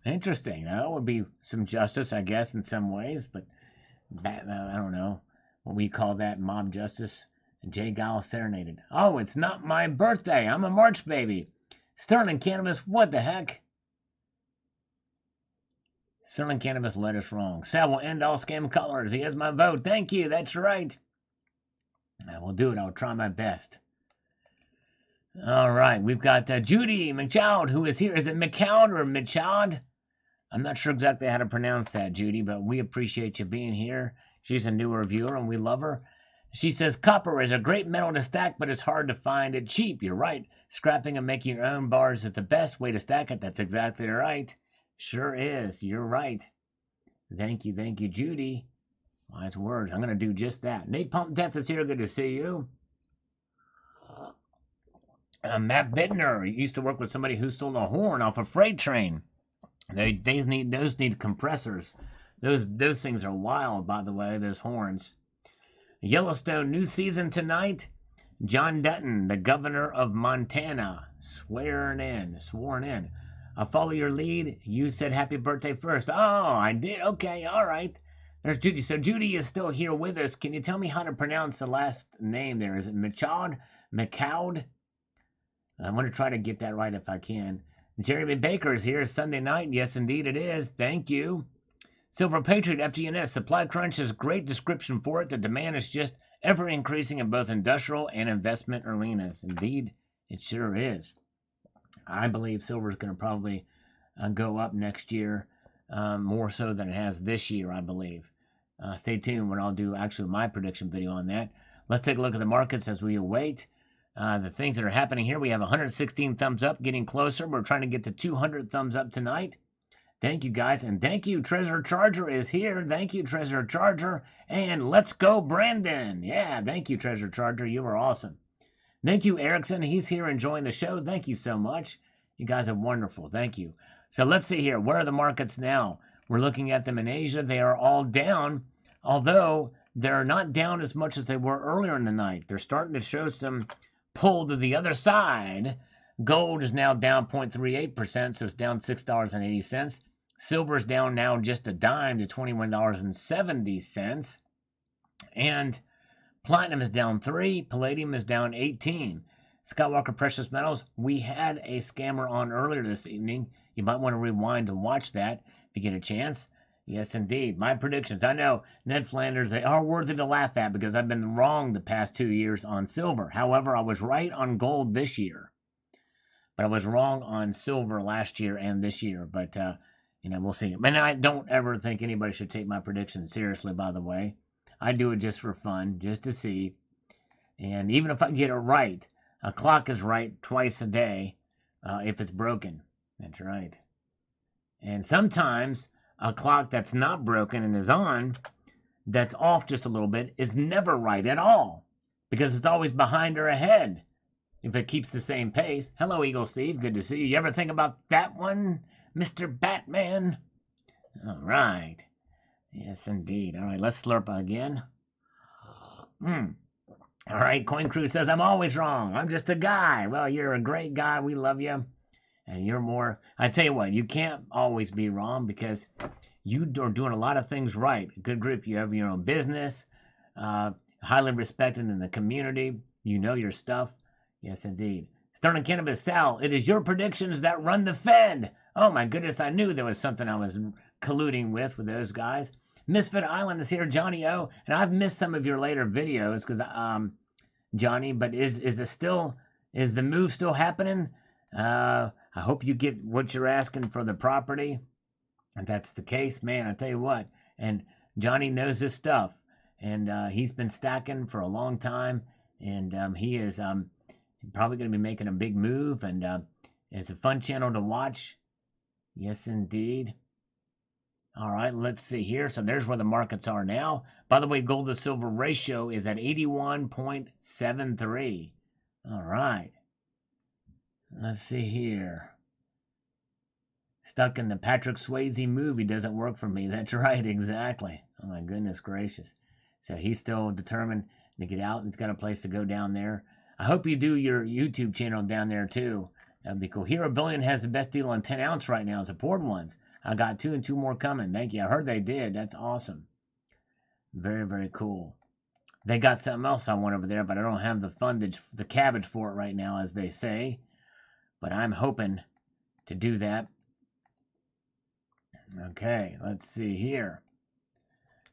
Interesting. That would be some justice, I guess, in some ways, but I don't know what we call that, mob justice. Jay Gile serenaded. Oh, it's not my birthday. I'm a March baby. Sterling Cannabis, what the heck? Sterling Cannabis led us wrong. Sal will end all scam callers. He has my vote. Thank you. That's right. I will do it. I'll try my best. All right. We've got Judy McCloud, who is here. Is it McCloud or McCloud? I'm not sure exactly how to pronounce that, Judy, but we appreciate you being here. She's a newer viewer, and we love her. She says, copper is a great metal to stack, but it's hard to find it cheap. You're right. Scrapping and making your own bars is the best way to stack it. That's exactly right. Sure is. You're right. Thank you, Judy. Wise words. I'm going to do just that. Nate Pump Death is here. Good to see you. Matt Bittner used to work with somebody who stole a horn off a freight train. Those need compressors. Those things are wild, by the way, those horns. Yellowstone new season tonight. John Dutton, the governor of Montana, sworn in. I'll follow your lead. You said happy birthday first. Oh, I did. Okay, all right. There's Judy. So Judy is still here with us. Can you tell me how to pronounce the last name there? Is it McCloud? McCloud? I want to try to get that right if I can. Jeremy Baker is here Sunday night. Yes, indeed it is. Thank you. Silver Patriot FGNS. Supply crunch is a great description for it. The demand is just ever increasing in both industrial and investment arenas. Indeed, it sure is. I believe silver is going to probably go up next year, more so than it has this year, I believe. Stay tuned when I'll do actually my prediction video on that. Let's take a look at the markets as we await the things that are happening here. We have 116 thumbs up, getting closer. We're trying to get to 200 thumbs up tonight. Thank you, guys. And thank you, Treasure Charger is here. Thank you, Treasure Charger. And let's go, Brandon. Yeah, thank you, Treasure Charger. You are awesome. Thank you, Erickson. He's here enjoying the show. Thank you so much. You guys are wonderful. Thank you. So let's see here. Where are the markets now? We're looking at them in Asia. They are all down, although they're not down as much as they were earlier in the night. They're starting to show some pull to the other side. Gold is now down 0.38%, so it's down $6.80. Silver is down now just a dime to $21.70. And platinum is down 3. Palladium is down 18. Skywalker Precious Metals, we had a scammer on earlier this evening. You might want to rewind and watch that if you get a chance. Yes, indeed. My predictions. I know, Ned Flanders, they are worthy to laugh at because I've been wrong the past 2 years on silver. However, I was right on gold this year. But I was wrong on silver last year and this year. But, we'll see. And I don't ever think anybody should take my predictions seriously, by the way. I do it just for fun, just to see. And even if I get it right, a clock is right twice a day if it's broken. That's right. And sometimes a clock that's not broken and is on, that's off just a little bit, is never right at all. Because it's always behind or ahead if it keeps the same pace. Hello, Eagle Steve. Good to see you. You ever think about that one, Mr. Batman? All right. Yes, indeed. All right, let's slurp again. All right, Coin Crew says, I'm always wrong. I'm just a guy. Well, you're a great guy. We love you. And you're more... I tell you what, you can't always be wrong because you are doing a lot of things right. Good group. You have your own business. Highly respected in the community. You know your stuff. Yes, indeed. Sterling Cannabis, Sal, it is your predictions that run the Fed. Oh, my goodness. I knew there was something I was colluding with those guys. Misfit Island is here, Johnny O. And I've missed some of your later videos because, Johnny, but is the move still happening? I hope you get what you're asking for the property. And that's the case, man, I tell you what. And Johnny knows his stuff. And he's been stacking for a long time. And he is probably going to be making a big move. And it's a fun channel to watch. Yes, indeed. All right, let's see here. So there's where the markets are now. By the way, gold to silver ratio is at 81.73. All right. Let's see here. Stuck in the Patrick Swayze movie doesn't work for me. That's right, exactly. Oh my goodness gracious. So he's still determined to get out. He's got a place to go down there. I hope you do your YouTube channel down there too. That'd be cool. Hero Billion has the best deal on 10 ounce right now. Support ones. I got 2 and 2 more coming. Thank you. I heard they did. That's awesome. Very, very cool. They got something else I want over there, but I don't have the fundage, the cabbage for it right now, as they say. But I'm hoping to do that. Okay, let's see here.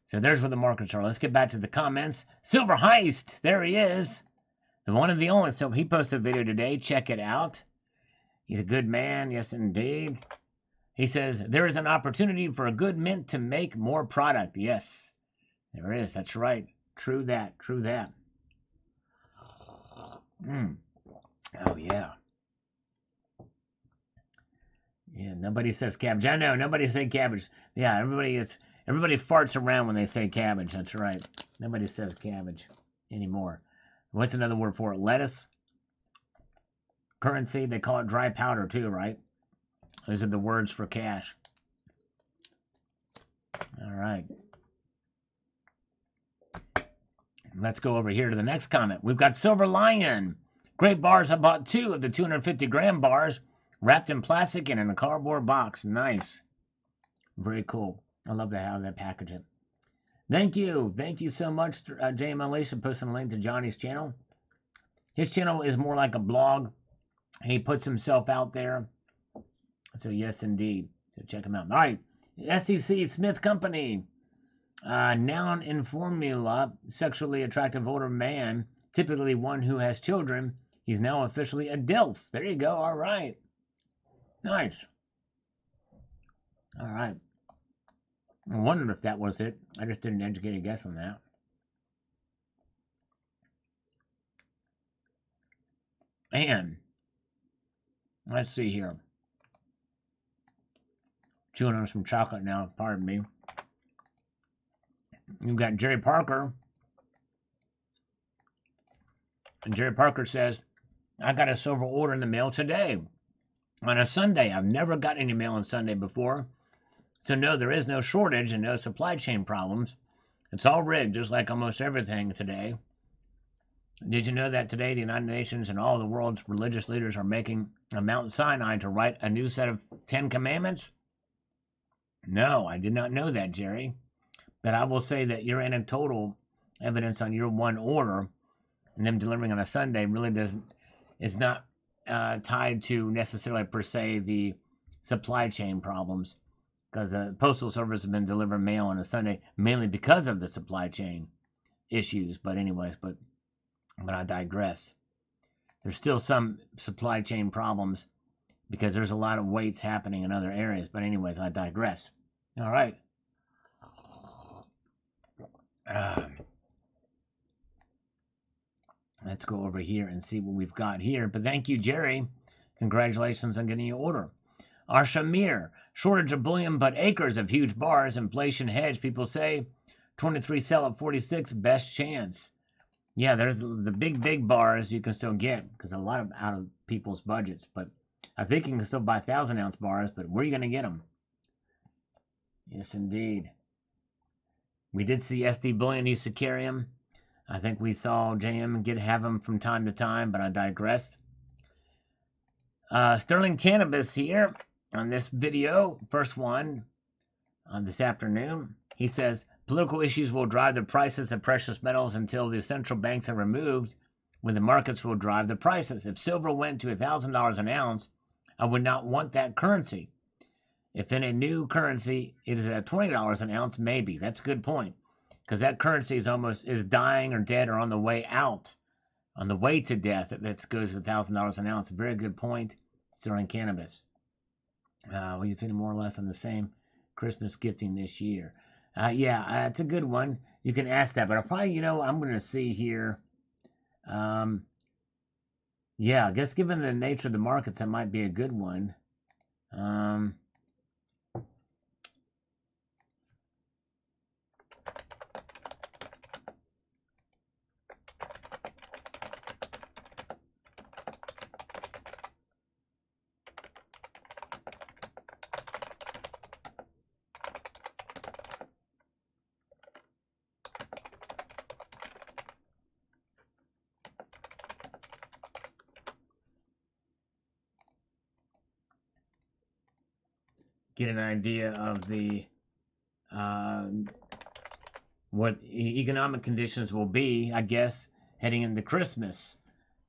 So there's where the markets are. Let's get back to the comments. Silver Heist, there he is. The one and the only. So he posted a video today. Check it out. He's a good man. Yes, indeed. He says, there is an opportunity for a good mint to make more product. Yes, there is. That's right. True that. True that. Oh, yeah. Yeah, nobody says cabbage. I know, nobody say cabbage. Yeah, everybody farts around when they say cabbage. That's right. Nobody says cabbage anymore. What's another word for it? Lettuce? Currency? They call it dry powder too, right? Those are the words for cash. All right. Let's go over here to the next comment. We've got Silver Lion. Great bars. I bought 2 of the 250-gram bars, wrapped in plastic and in a cardboard box. Nice. Very cool. I love how they package it. Thank you. Thank you so much, JM Unleashed, for posting a link to Johnny's channel. His channel is more like a blog. He puts himself out there. So, yes, indeed. So, check him out. All right. SEC Smith Company. Noun in formula, sexually attractive older man, typically one who has children. He's now officially a DILF. There you go. All right. Nice. All right. I wondered if that was it. I just did an educated guess on that. And let's see here. Chewing on some chocolate now. Pardon me. You've got Jerry Parker. And Jerry Parker says, I got a silver order in the mail today. On a Sunday. I've never got any mail on Sunday before. So no, there is no shortage and no supply chain problems. It's all rigged, just like almost everything today. Did you know that today the United Nations and all the world's religious leaders are making a Mount Sinai to write a new set of 10 commandments? No, I did not know that, Jerry. But I will say that your anecdotal evidence on your one order and them delivering on a Sunday really is not tied to necessarily per se the supply chain problems, because the Postal Service has been delivering mail on a Sunday mainly because of the supply chain issues. But anyways, but I digress. There's still some supply chain problems because there's a lot of waits happening in other areas. But anyways, I digress. All right. Let's go over here and see what we've got here. But thank you, Jerry. Congratulations on getting your order. Arshamir, shortage of bullion, but acres of huge bars. Inflation hedge, people say. 23 sell at 46, best chance. Yeah, there's the big bars you can still get because a lot of out of people's budgets. But I think you can still buy 1,000-ounce bars, but where are you going to get them? Yes, indeed. We did see SD Bullion used to carry them. I think we saw JM have them from time to time, but I digress. Sterling Cannabis here on this video, first one on this afternoon. He says, political issues will drive the prices of precious metals until the central banks are removed, when the markets will drive the prices. If silver went to $1,000 an ounce, I would not want that currency. If in a new currency it is at $20 an ounce, maybe. That's a good point. Because that currency is dying or dead or on the way out, on the way to death. That goes to $1,000 an ounce. Very good point. Sterling Cannabis. We've been more or less on the same Christmas gifting this year. Yeah, it's a good one. You can ask that, but I'll probably, I'm going to see here. Yeah, I guess given the nature of the markets, that might be a good one. get an idea of the what economic conditions will be, I guess, heading into Christmas,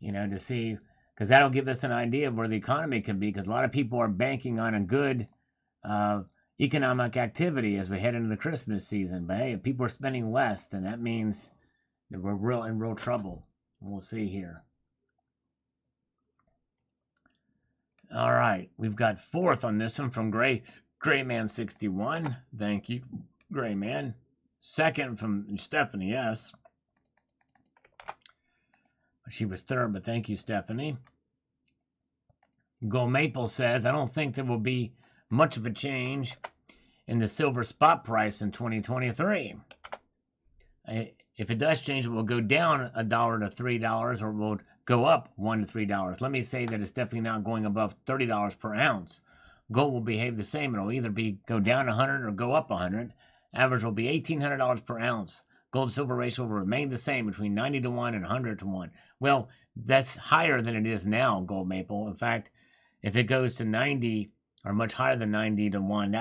to see, because that'll give us an idea of where the economy can be, because a lot of people are banking on a good economic activity as we head into the Christmas season. But hey, if people are spending less, then that means that we're in real trouble. We'll see here. All right, we've got fourth on this one from Grayman61. Thank you, Grayman. Second from Stephanie S. She was third, but thank you, Stephanie. Gold Maple says, I don't think there will be much of a change in the silver spot price in 2023. If it does change, it will go down $1 to $3, or it will go up $1 to $3. Let me say that it's definitely not going above $30 per ounce. Gold will behave the same. It'll either go down 100 or go up 100. Average will be $1,800 per ounce. Gold-silver ratio will remain the same between 90 to 1 and 100 to 1. Well, that's higher than it is now, Gold Maple. In fact, if it goes to 90 or much higher than 90 to 1,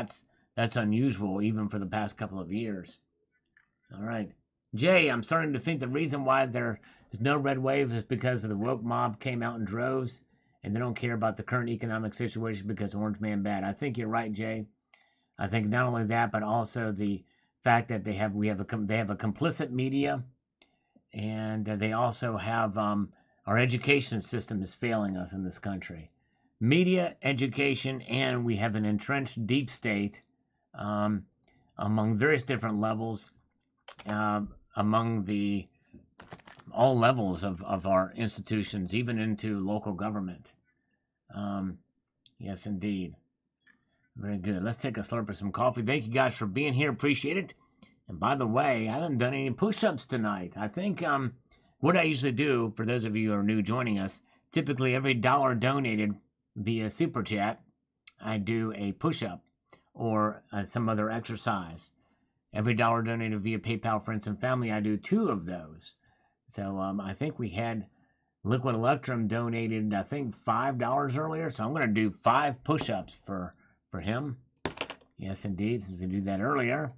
that's unusual even for the past couple of years. All right. Jay, I'm starting to think the reason why there is no red wave is because of the woke mob came out in droves and they don't care about the current economic situation because Orange Man bad. I think you're right, Jay. I think not only that, but also the fact that they have a complicit media, and they also have our education system is failing us in this country. Media, education, and we have an entrenched deep state among various different levels, among all levels of our institutions, even into local government. Yes, indeed. Very good. Let's take a slurp of some coffee. Thank you guys for being here. Appreciate it. And by the way, I haven't done any push-ups tonight. I think what I usually do, for those of you who are new joining us, typically every $1 donated via Super Chat, I do a push-up or some other exercise. Every $1 donated via PayPal, Friends and Family, I do 2 of those. So I think we had Liquid Electrum donated, I think, $5 earlier. So I'm going to do 5 push-ups for him. Yes, indeed, since we did that earlier.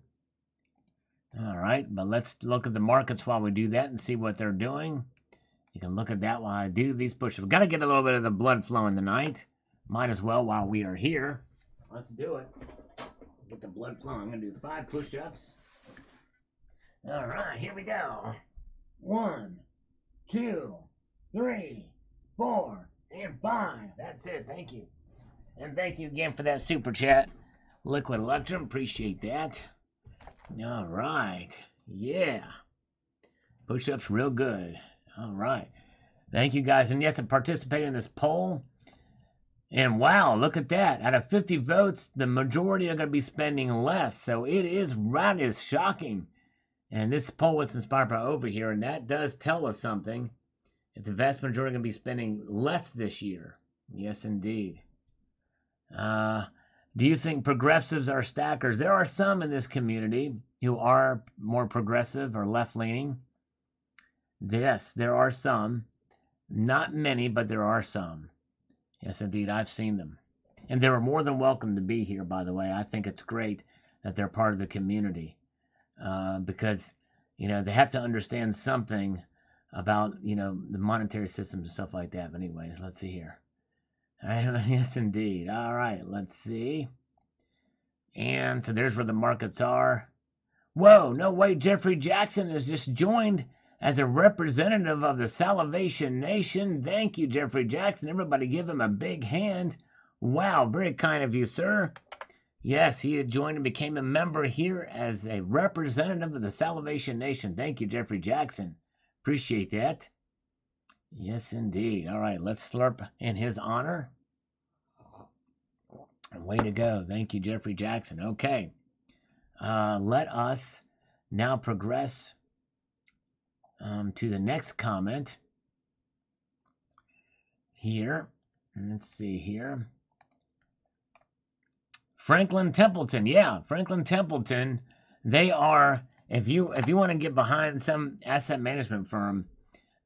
All right, but let's look at the markets while we do that and see what they're doing. You can look at that while I do these push-ups. We've got to get a little bit of the blood flowing tonight. Might as well while we are here. Let's do it. Get the blood flowing. I'm going to do 5 push-ups. All right, here we go. 1, 2, 3, 4, and 5. That's it. Thank you. And thank you again for that super chat, Liquid Electrum. Appreciate that. All right. Yeah. Push-ups real good. All right. Thank you guys. And yes, I participated in this poll. And wow, look at that. Out of 50 votes, the majority are going to be spending less. So it is shocking. And this poll was inspired by Over Here, and that does tell us something. If the vast majority are going to be spending less this year. Yes, indeed. Do you think progressives are stackers? There are some in this community who are more progressive or left-leaning. Yes, there are some. Not many, but there are some. Yes, indeed, I've seen them. And they were more than welcome to be here, by the way. I think it's great that they're part of the community. Because, they have to understand something about, the monetary system and stuff like that. But anyways, let's see here. Yes, indeed. All right, let's see. And so there's where the markets are. Whoa, no way. Jeffrey Jackson has just joined as a representative of the Salvation Nation. Thank you, Jeffrey Jackson. Everybody give him a big hand. Wow, very kind of you, sir. Yes, he had joined and became a member here as a representative of the Salvation Nation. Thank you, Jeffrey Jackson. Appreciate that. Yes, indeed. All right, let's slurp in his honor. Way to go. Thank you, Jeffrey Jackson. Okay. Let us now progress to the next comment here. Let's see here. Franklin Templeton. Yeah, Franklin Templeton. They are, if you want to get behind some asset management firm,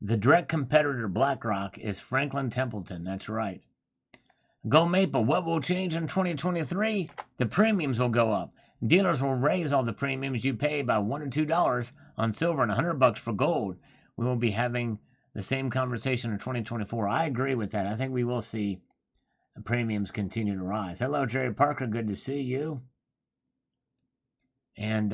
the direct competitor to BlackRock is Franklin Templeton. That's right. Gold Maple, what will change in 2023? The premiums will go up. Dealers will raise all the premiums you pay by $1 or $2 on silver and $100 for gold. We will be having the same conversation in 2024. I agree with that. I think we will see premiums continue to rise. Hello, Jerry Parker. Good to see you. And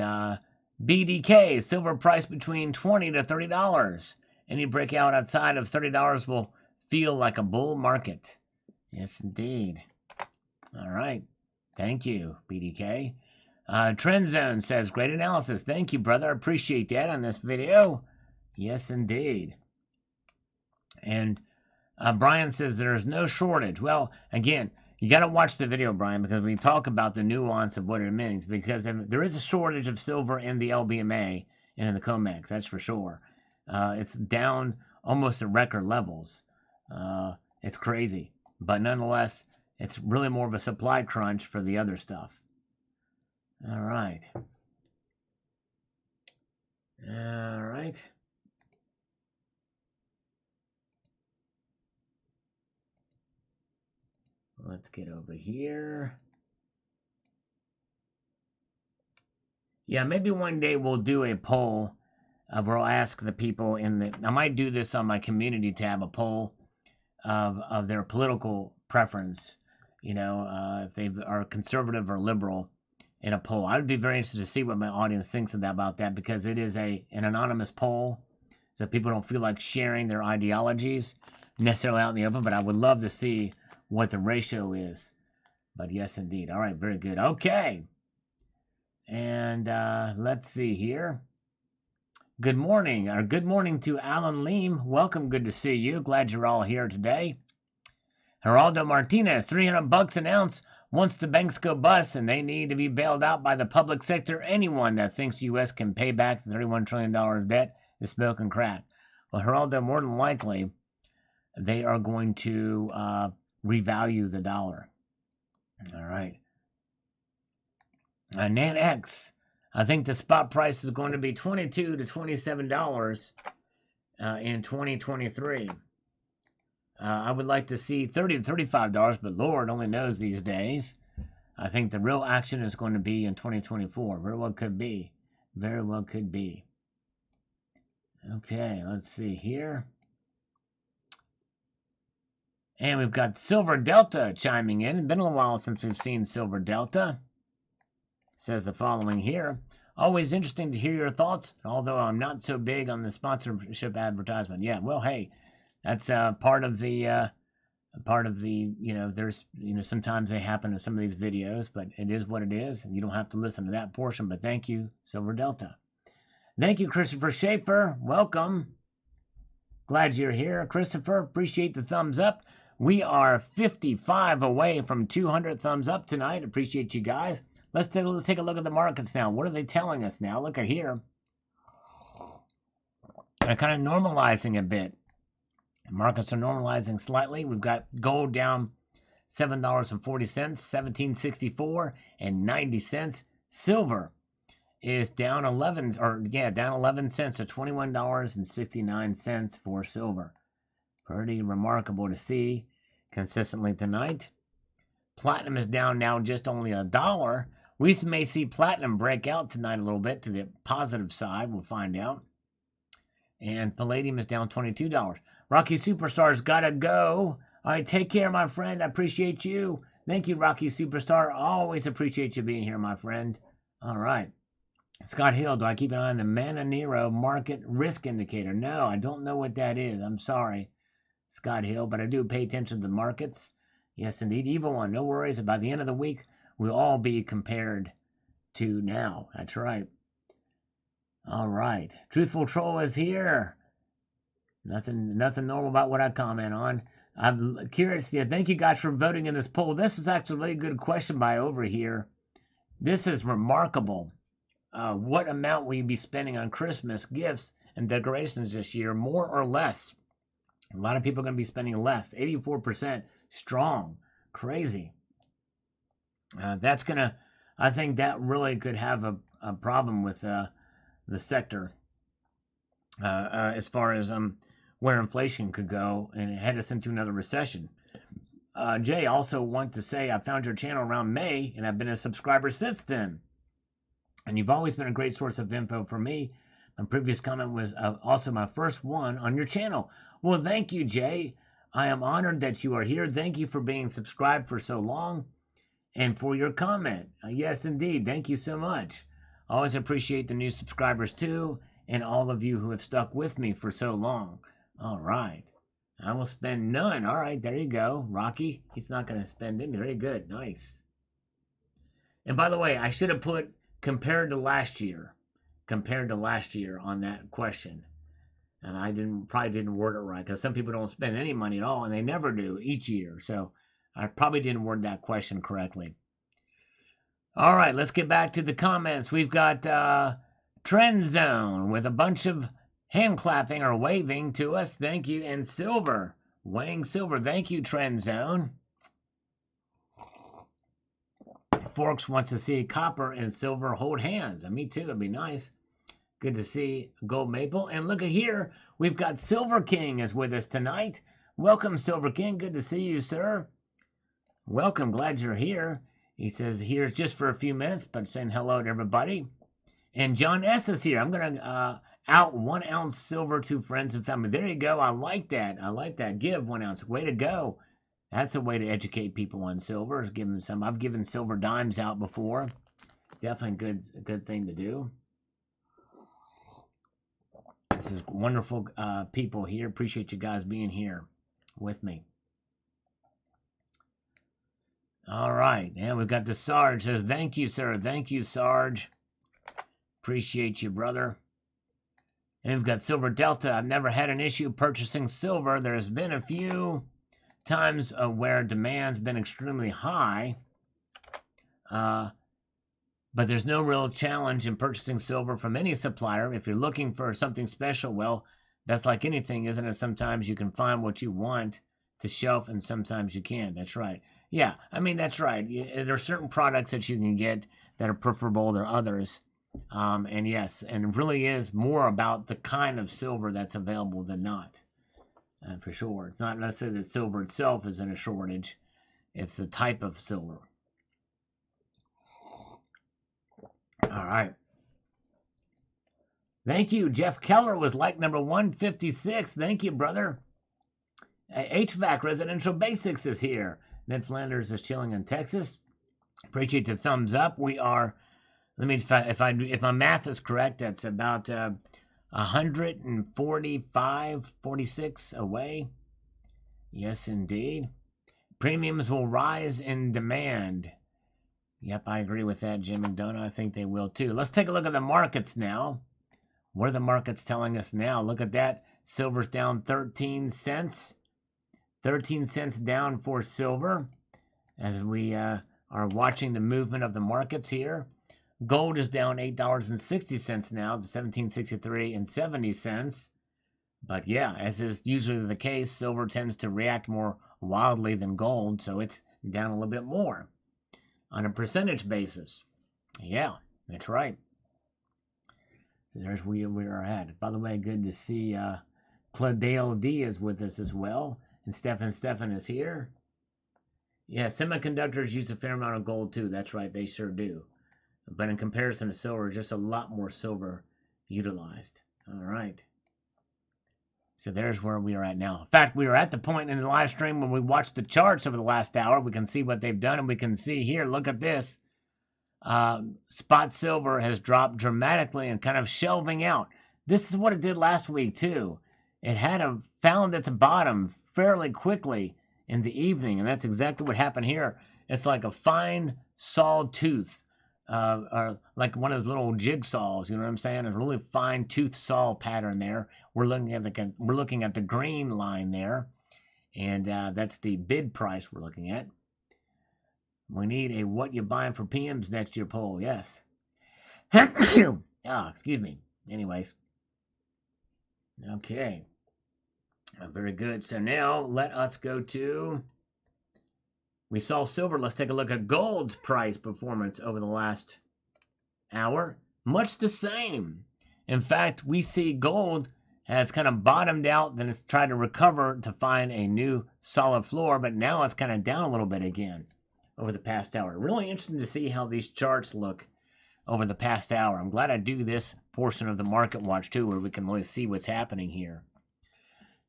BDK, silver price between $20 to $30. Any breakout outside of $30 will feel like a bull market. Yes, indeed. All right. Thank you, BDK. Trend Zone says, great analysis. Thank you, brother. I appreciate that on this video. Yes, indeed. And Brian says there's no shortage. Well, again, you got to watch the video, Brian, because we talk about the nuance of what it means. Because there is a shortage of silver in the LBMA and in the COMEX, that's for sure. It's down almost at record levels. It's crazy. But nonetheless, it's really more of a supply crunch for the other stuff. All right. All right. Let's get over here. Yeah, maybe one day we'll do a poll where I'll ask the people I might do this on my community tab, a poll of their political preference, if they are conservative or liberal in a poll. I would be very interested to see what my audience thinks about that, because it is an anonymous poll, so people don't feel like sharing their ideologies necessarily out in the open, but I would love to see what the ratio is. But yes, indeed. All right, very good. Okay. And let's see here. Good morning, or good morning to Alan Leem. Welcome, good to see you. Glad you're all here today. Geraldo Martinez, $300 an ounce. Once the banks go bust and they need to be bailed out by the public sector, anyone that thinks the U.S. can pay back the $31 trillion of debt is smoking crack. Well, Geraldo, more than likely, they are going to revalue the dollar. All right. NantX, I think the spot price is going to be $22 to $27 in 2023. I would like to see $30 to $35, but Lord only knows these days. I think the real action is going to be in 2024. Very well could be. Very well could be. Okay, let's see here. And we've got Silver Delta chiming in. It's been a little while since we've seen Silver Delta. Says the following here. Always interesting to hear your thoughts, although I'm not so big on the sponsorship advertisement. Yeah, well, hey, that's part of the, there's, sometimes they happen in some of these videos, but it is what it is, and you don't have to listen to that portion. But thank you, Silver Delta. Thank you, Christopher Schaefer. Welcome. Glad you're here, Christopher. Appreciate the thumbs up. We are 55 away from 200 thumbs up tonight. Appreciate you guys. Let's take a look at the markets now. What are they telling us now? Look at here. They're kind of normalizing a bit. The markets are normalizing slightly. We've got gold down $7.40, $17.64 and 90 cents. Silver is down 11 cents to $21.69 for silver. Pretty remarkable to see consistently tonight. Platinum is down now just only $1. We may see platinum break out tonight a little bit to the positive side. We'll find out. And palladium is down $22. Rocky Superstar's got to go. All right, take care, my friend. I appreciate you. Thank you, Rocky Superstar. Always appreciate you being here, my friend. All right. Scott Hill, do I keep an eye on the Mananero market risk indicator? No, I don't know what that is. I'm sorry, Scott Hill, but I do pay attention to the markets. Yes, indeed. Evil One, no worries. By the end of the week, we'll all be compared to now. That's right. All right. Truthful Troll is here. Nothing normal about what I comment on. I'm curious. Yeah, thank you guys for voting in this poll. This is actually a really good question by over here. This is remarkable. What amount will you be spending on Christmas gifts and decorations this year, more or less? A lot of people are going to be spending less. 84% strong. Crazy. That's going to, I think that really could have a problem with the sector as far as where inflation could go and head us into another recession. Jay also want to say, I found your channel around May, and I've been a subscriber since then. And you've always been a great source of info for me. My previous comment was also my first one on your channel. Well, thank you, Jay. I am honored that you are here. Thank you for being subscribed for so long and for your comment. Yes, indeed. Thank you so much. I always appreciate the new subscribers, too, and all of you who have stuck with me for so long. All right. I will spend none. All right, there you go. Rocky, he's not going to spend any. Very good. Nice. And by the way, I should have put compared to last year on that question. And I probably didn't word it right, because some people don't spend any money at all, and they never do each year. So I probably didn't word that question correctly. All right, let's get back to the comments. We've got Trend Zone with a bunch of hand clapping or waving to us. Thank you. And Silver, weighing silver. Thank you, Trend Zone. Forks wants to see copper and silver hold hands. Me too. That'd be nice. Good to see Gold Maple. And look at here. We've got Silver King is with us tonight. Welcome, Silver King. Good to see you, sir. Welcome. Glad you're here. He says here's just for a few minutes, but saying hello to everybody. And John S. is here. I'm going to out 1 ounce silver to friends and family. There you go. I like that. I like that. Give 1 ounce. Way to go. That's a way to educate people on silver. Give them some. I've given silver dimes out before. Definitely a good thing to do. This is wonderful people here. Appreciate you guys being here with me. All right. And we've got the Sarge says, thank you, sir. Thank you, Sarge. Appreciate you, brother. And we've got Silver Delta. I've never had an issue purchasing silver. There's been a few times where demand's been extremely high. But there's no real challenge in purchasing silver from any supplier. If you're looking for something special, well, that's like anything, isn't it? Sometimes you can find what you want to shelf, and sometimes you can't. That's right. Yeah, that's right. There are certain products that you can get that are preferable than others. And yes, and it really is more about the kind of silver that's available than not. For sure. It's not necessarily that silver itself is in a shortage. It's the type of silver. All right. Thank you. Jeff Keller was like number 156. Thank you, brother. HVAC Residential Basics is here. Ned Flanders is chilling in Texas. Appreciate the thumbs up. We are, if my math is correct, that's about 46 away. Yes, indeed. Premiums will rise in demand. Yep, I agree with that, Jim McDonough. I think they will too. Let's take a look at the markets now. What are the markets telling us now? Look at that. Silver's down 13 cents. 13 cents down for silver as we are watching the movement of the markets here. Gold is down $8.60 now to $17.63.70. But yeah, as is usually the case, silver tends to react more wildly than gold, so it's down a little bit more on a percentage basis. Yeah, that's right. There's where we are at. By the way, good to see Cladale D is with us as well. And Stefan is here. Yeah, semiconductors use a fair amount of gold too. That's right, they sure do. But in comparison to silver, just a lot more silver utilized. All right. So there's where we are at now. In fact, we are at the point in the live stream when we watched the charts over the last hour. We can see what they've done, and we can see here, look at this. Spot silver has dropped dramatically and kind of shelving out. This is what it did last week too. It had found its bottom fairly quickly in the evening, and that's exactly what happened here. It's like a fine sawed tooth, or like one of those little jigsaws. You know what I'm saying? A really fine tooth saw pattern there. We're looking at the green line there, and that's the bid price we're looking at. We need a what you buying for PMs next year poll. Yes. Excuse me. Anyways. Okay. Very good. So now let us go to, we saw silver. Let's take a look at gold's price performance over the last hour. Much the same. In fact, we see gold has kind of bottomed out, then it's tried to recover to find a new solid floor, but now it's kind of down a little bit again over the past hour. Really interesting to see how these charts look over the past hour. I'm glad I do this portion of the market watch too, where we can really see what's happening here.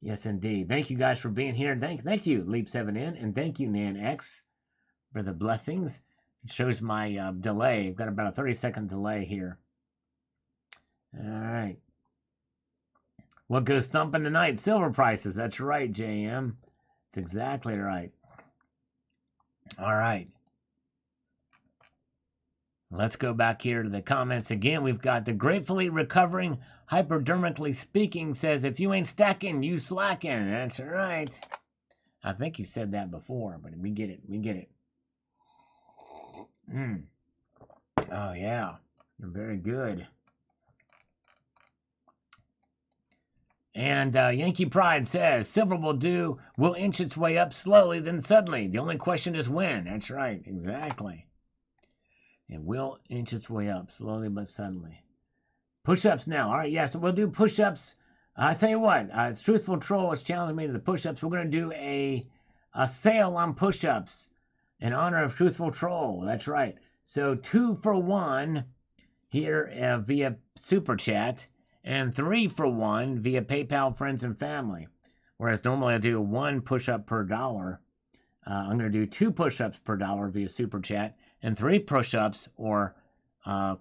Yes, indeed. Thank you guys for being here. Thank you, Leap7N, and thank you, NanX, for the blessings. It shows my delay. I've got about a 30-second delay here. All right. What goes thumping tonight? Silver prices. That's right, JM. That's exactly right. All right. Let's go back here to the comments again. We've got the gratefully recovering, hypodermically speaking, says, if you ain't stacking, you slacking. That's right. I think he said that before, but we get it. We get it. Oh, yeah. You're very good. And Yankee Pride says, silver will inch its way up slowly, then suddenly. The only question is when. That's right, exactly. It will inch its way up slowly but suddenly. Push-ups now. All right, yeah, so we'll do push-ups. I tell you what, Truthful Troll has challenged me to the push-ups. We're going to do a sale on push-ups in honor of Truthful Troll. That's right. So 2 for 1 here via Super Chat. And 3 for 1 via PayPal, friends, and family. Whereas normally I do 1 push-up per dollar. I'm going to do 2 push-ups per dollar via Super Chat. And 3 push-ups or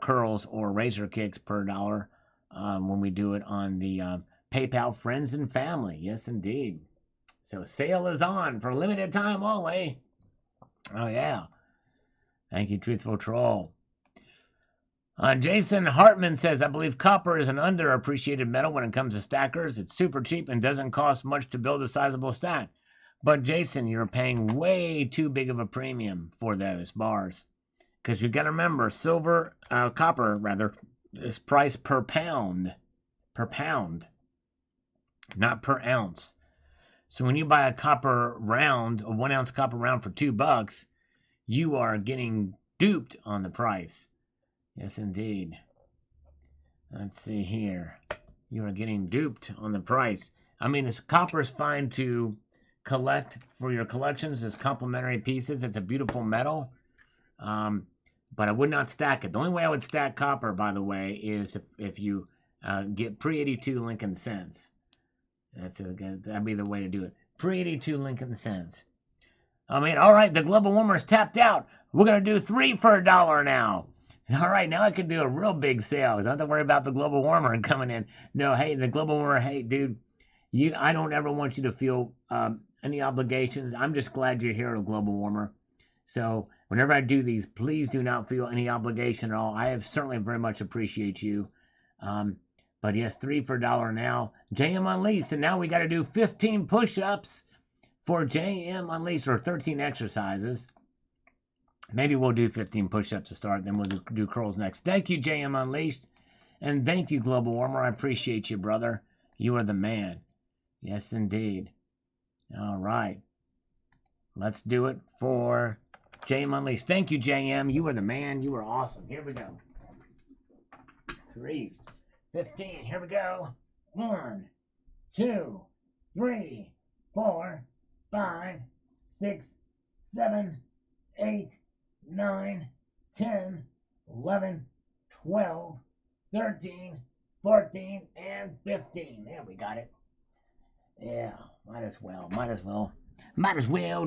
curls or razor kicks per dollar when we do it on the PayPal, friends, and family. Yes, indeed. So sale is on for limited time only. Oh, yeah. Thank you, Truthful Troll. Jason Hartman says, I believe copper is an underappreciated metal when it comes to stackers. It's super cheap and doesn't cost much to build a sizable stack. But Jason, you're paying way too big of a premium for those bars. Because you've got to remember, copper is priced per pound. Per pound. Not per ounce. So when you buy a copper round, a 1 ounce copper round for $2, you are getting duped on the price. Yes, indeed. Let's see here. You are getting duped on the price. I mean, copper is fine to collect for your collections as complementary pieces. It's a beautiful metal. But I would not stack it. The only way I would stack copper, by the way, is if you get pre-82 Lincoln cents. That'd be the way to do it. Pre-82 Lincoln cents. I mean, all right, the global warmer's tapped out. We're going to do 3 for $1 now. All right, now I can do a real big sale. I don't have to worry about the global warmer coming in. No, hey, the global warmer, hey, dude, I don't ever want you to feel any obligations. I'm just glad you're here at a global warmer. So whenever I do these, please do not feel any obligation at all. I have certainly very much appreciate you. But yes, 3 for $1 now. JM Unleashed, and now we got to do 15 push-ups for JM Unleashed, or 13 exercises. Maybe we'll do 15 push-ups to start, then we'll do curls next. Thank you, JM Unleashed. And thank you, Global Warmer. I appreciate you, brother. You are the man. Yes, indeed. All right. Let's do it for JM Unleashed. Thank you, JM. You are the man. You are awesome. Here we go. 3, 15. Here we go. 1, 2, 3, 4, 5, 6, 7, 8, 9, 10, 11, 12, 13, 14, and 15. There we got it. Yeah, might as well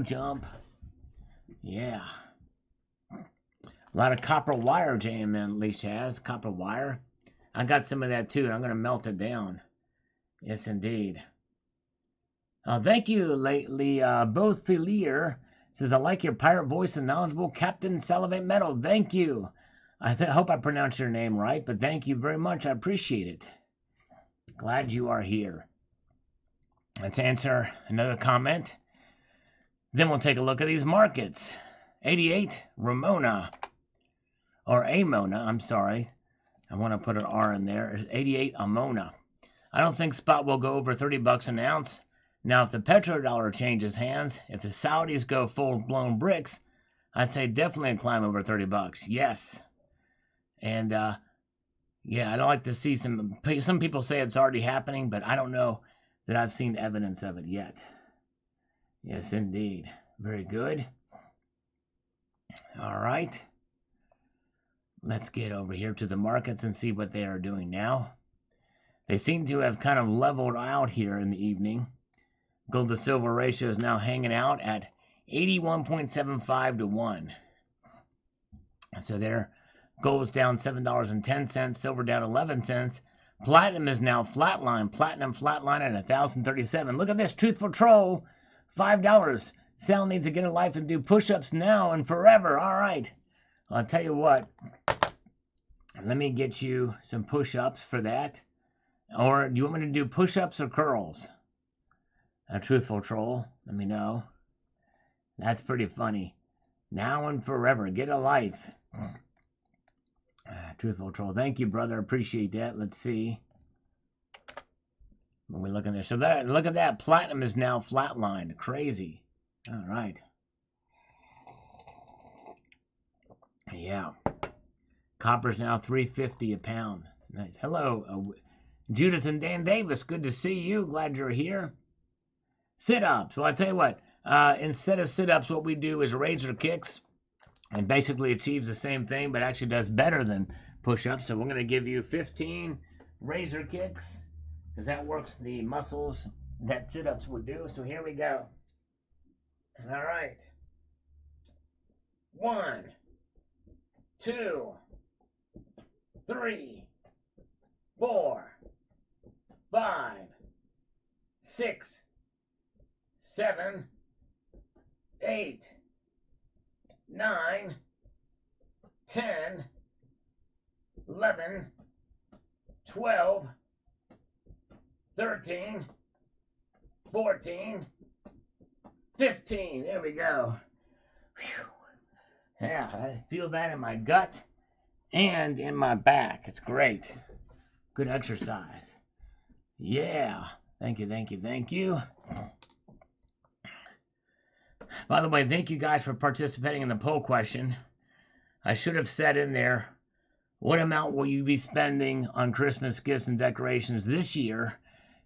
jump. Yeah. A lot of copper wire JM Unleashed has. Copper wire. I got some of that too, and I'm going to melt it down. Yes, indeed. Thank you, lately, Bothelier. Says, I like your pirate voice and knowledgeable Captain Salivate Metal. Thank you. I hope I pronounced your name right, but thank you very much. I appreciate it. Glad you are here. Let's answer another comment. Then we'll take a look at these markets. 88, Ramona. Or Amona, I'm sorry. I want to put an R in there. 88, Amona. I don't think spot will go over $30 an ounce. Now, if the petrodollar changes hands, if the Saudis go full-blown bricks, I'd say definitely a climb over $30. Yes. And, Yeah, I'd like to see some people say it's already happening, but I don't know that I've seen evidence of it yet. Yes, indeed. Very good. All right. Let's get over here to the markets and see what they are doing now. They seem to have kind of leveled out here in the evening. Gold to silver ratio is now hanging out at 81.75 to 1. So there, gold's down $7.10, silver down 11 cents. Platinum is now flatline. Platinum flatline at 1,037. Look at this truthful troll. $5. Sal needs to get a life and do push-ups now and forever. All right. I'll tell you what. Let me get you some push-ups for that. Or do you want me to do push-ups or curls? A truthful troll. Let me know. That's pretty funny. Now and forever. Get a life. Truthful troll. Thank you, brother. Appreciate that. Let's see. When we look in there. So that, look at that. Platinum is now flatlined. Crazy. All right. Yeah. Copper's now $3.50 a pound. Nice. Hello, Judith and Dan Davis. Good to see you. Glad you're here. Sit-ups. Well, I tell you what. Instead of sit-ups, what we do is razor kicks. And basically achieves the same thing, but actually does better than push-ups. So we're going to give you 15 razor kicks, because that works the muscles that sit-ups would do. So here we go. All right. 1, 2, 3, 4, 5, 6, 7, 8, 9, 10, 11, 12, 13, 14, 15. There we go. Whew. Yeah, I feel that in my gut and in my back. It's great. Good exercise. Yeah. Thank you, thank you, thank you. By the way, thank you guys for participating in the poll question. I should have said in there, what amount will you be spending on Christmas gifts and decorations this year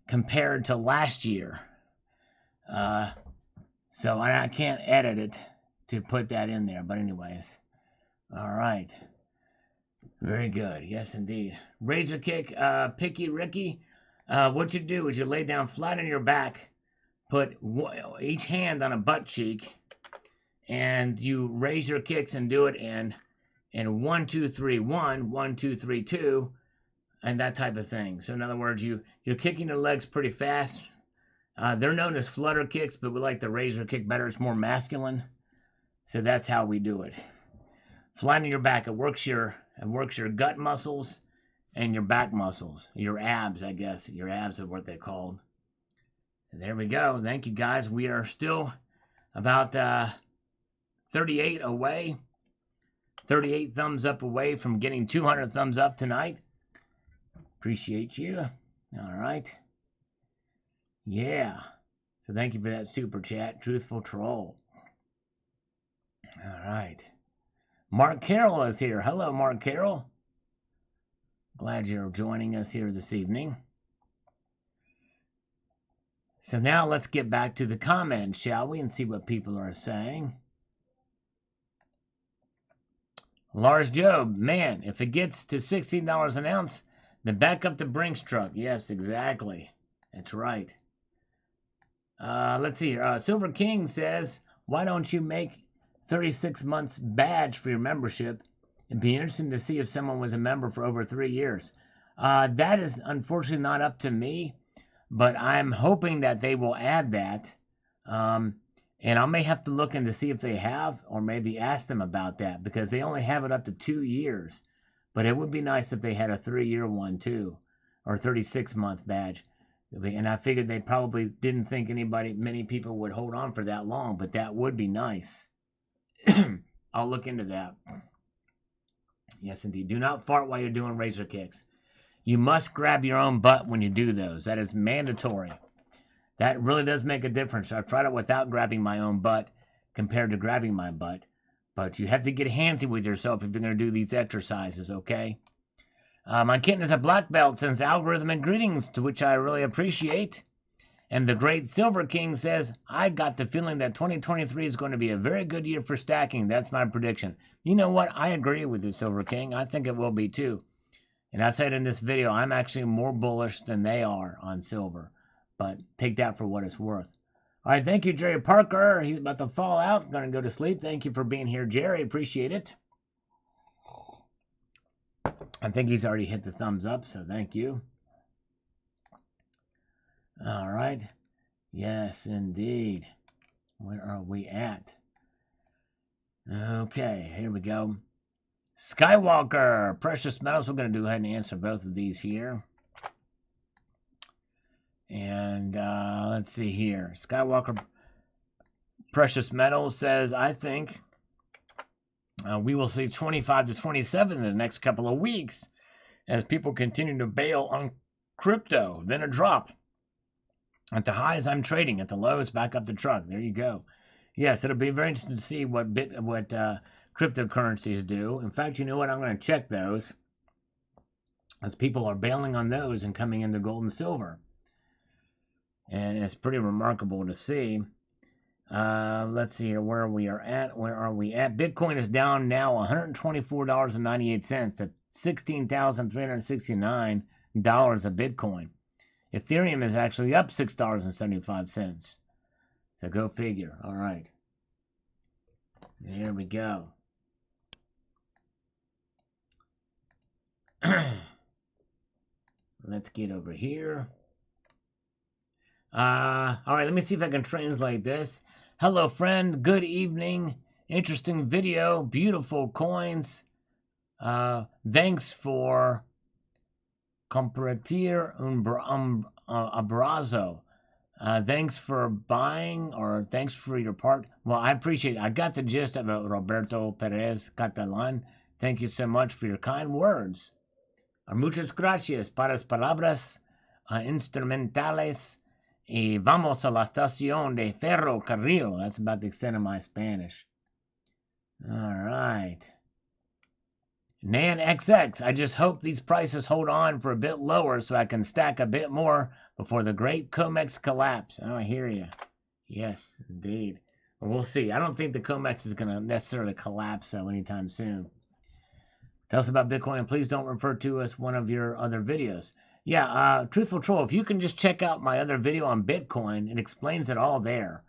compared to last year? So I can't edit it to put that in there. But anyways, all right. Very good. Yes, indeed. Razor kick, Picky Ricky. What you do is you lay down flat on your back, put each hand on a butt cheek, and you raise your kicks and do it in 1, 2, 3, 1, 1, 2, 3, 2, and that type of thing. So in other words, you're kicking the legs pretty fast. They're known as flutter kicks, but we like the razor kick better. It's more masculine. So that's how we do it. Flat on your back. It works your gut muscles and your back muscles. Your abs, I guess. Your abs are what they're called. And there we go. Thank you, guys. We are still about 38 away. 38 thumbs up away from getting 200 thumbs up tonight. Appreciate you. All right. Yeah. So thank you for that super chat, Truthful Troll. All right. Mark Carroll is here. Hello, Mark Carroll. Glad you're joining us here this evening. So now let's get back to the comments, shall we, and see what people are saying. Lars Job, man, if it gets to $16 an ounce, then back up the Brinks truck. Yes, exactly. That's right. Let's see here. Silver King says, why don't you make 36 months badge for your membership? It'd be interesting to see if someone was a member for over 3 years. That is unfortunately not up to me, but I'm hoping that they will add that. And I may have to look in to see if they have, or maybe ask them about that, because they only have it up to 2 years. But it would be nice if they had a 3-year one too, or 36-month badge. And I figured they probably didn't think many people would hold on for that long, but that would be nice. I'll look into that. Yes, indeed. Do not fart while you're doing razor kicks. You must grab your own butt when you do those. That is mandatory. That really does make a difference. I've tried it without grabbing my own butt compared to grabbing my butt. But you have to get handsy with yourself if you're going to do these exercises, okay? My kitten is a black belt, sends algorithm and greetings, to which I really appreciate. And the great Silver King says, I got the feeling that 2023 is going to be a very good year for stacking. That's my prediction. You know what? I agree with you, Silver King. I think it will be too. And I said in this video, I'm actually more bullish than they are on silver. But take that for what it's worth. All right, thank you, Jerry Parker. He's about to fall out. Going to go to sleep. Thank you for being here, Jerry. Appreciate it. I think he's already hit the thumbs up, so thank you. All right. Yes, indeed. Where are we at? Okay, here we go. Skywalker, precious metals. We're going to go ahead and answer both of these here. And let's see here. Skywalker, precious metals says, I think we will see 25 to 27 in the next couple of weeks as people continue to bail on crypto, then a drop. At the highs, I'm trading. At the lows, back up the truck. There you go. Yes, it'll be very interesting to see what cryptocurrencies do. In fact, you know what? I'm going to check those, as people are bailing on those and coming into gold and silver. And it's pretty remarkable to see. Let's see here where we are at. Where are we at? Bitcoin is down now $124.98 to $16,369 a Bitcoin. Ethereum is actually up $6.75. So go figure. All right. There we go. Let's get over here. All right, let me see if I can translate this. Hello, friend. Good evening. Interesting video. Beautiful coins. Thanks for compartir un abrazo. Thanks for buying, or thanks for your part. Well, I appreciate it. I got the gist of it, Roberto Perez Catalan. Thank you so much for your kind words. Muchas gracias para las palabras instrumentales. Y vamos a la estación de ferrocarril. That's about the extent of my Spanish. All right. Nan XX, I just hope these prices hold on for a bit lower so I can stack a bit more before the great COMEX collapse. Oh, I hear you. Yes, indeed. Well, we'll see. I don't think the COMEX is going to necessarily collapse anytime soon. Tell us about Bitcoin, and please don't refer to us one of your other videos. Yeah, Truthful Troll, if you can just check out my other video on Bitcoin, it explains it all there.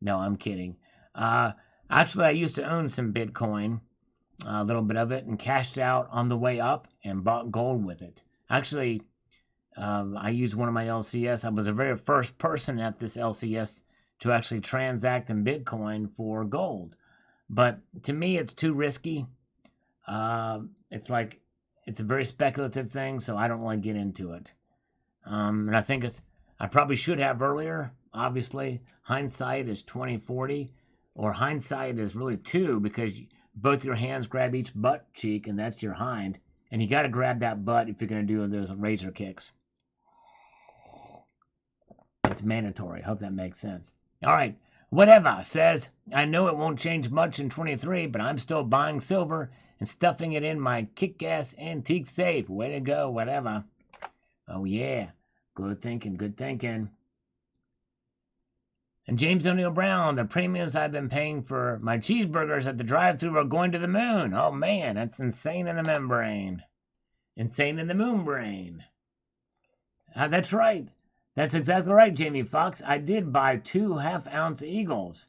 No, I'm kidding. Actually, I used to own some Bitcoin, a little bit of it, and cashed out on the way up and bought gold with it. Actually, I used one of my LCS. I was the very first person at this LCS to actually transact in Bitcoin for gold. But to me, it's too risky. It's a very speculative thing, so I don't want to get into it. And I think I probably should have earlier. Obviously, hindsight is 20/40, or hindsight is really 2, because both your hands grab each butt cheek, and that's your hind. And you got to grab that butt if you're going to do those razor kicks. It's mandatory. Hope that makes sense. All right. Whatever says, I know it won't change much in 23, but I'm still buying silver and stuffing it in my kick-ass antique safe. Way to go, whatever. Oh, yeah. Good thinking, good thinking. And James O'Neill Brown, the premiums I've been paying for my cheeseburgers at the drive-thru are going to the moon. Oh, man, that's insane in the membrane. Insane in the moon brain. That's right. That's exactly right, Jamie Foxx. I did buy 2 half-ounce Eagles.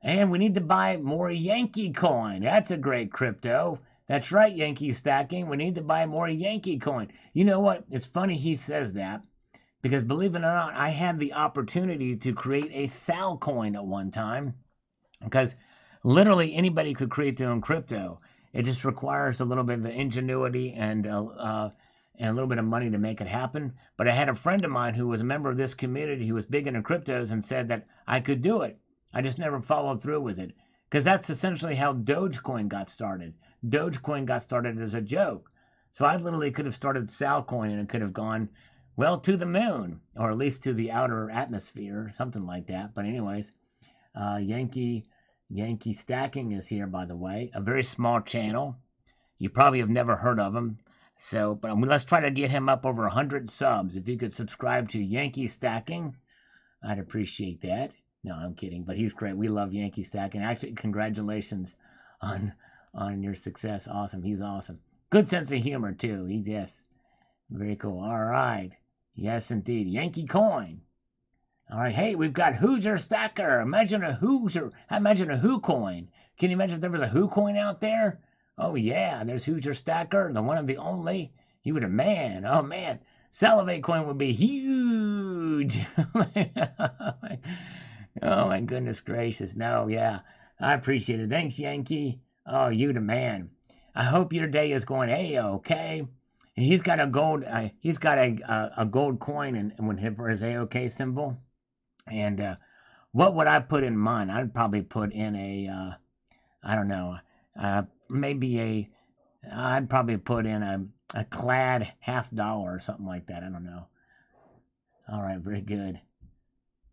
And we need to buy more Yankee coin. That's a great crypto. That's right, Yankee stacking. We need to buy more Yankee coin. You know what? It's funny he says that, because believe it or not, I had the opportunity to create a Sal coin at one time, because literally anybody could create their own crypto. It just requires a little bit of ingenuity and a little bit of money to make it happen. But I had a friend of mine who was a member of this community who was big into cryptos and said that I could do it. I just never followed through with it, because that's essentially how Dogecoin got started. Dogecoin got started as a joke. So I literally could have started Salcoin, and it could have gone, well, to the moon, or at least to the outer atmosphere, something like that. But anyways, Yankee Stacking is here, by the way. A very small channel. You probably have never heard of him. So, but let's try to get him up over 100 subs. If you could subscribe to Yankee Stacking, I'd appreciate that. No, I'm kidding, but he's great. We love Yankee Stacking. Actually, congratulations on your success. Awesome. He's awesome. Good sense of humor too. Yes, very cool. All right. Yes, indeed. Yankee Coin. All right. Hey, we've got Hoosier Stacker. Imagine a Hoosier. Imagine a Who coin. Can you imagine if there was a Who coin out there? Oh yeah, there's Hoosier Stacker, the one and the only. He would have, man. Oh man, Salivate coin would be huge. Oh my goodness gracious. No, yeah, I appreciate it. Thanks, Yankee. Oh, you the man. I hope your day is going A-OK. And he's got a gold. He's got a gold coin and for his A-OK symbol. And what would I put in mine? I'd probably put in a I don't know. Maybe I'd probably put in a clad $50 or something like that. I don't know. All right, very good.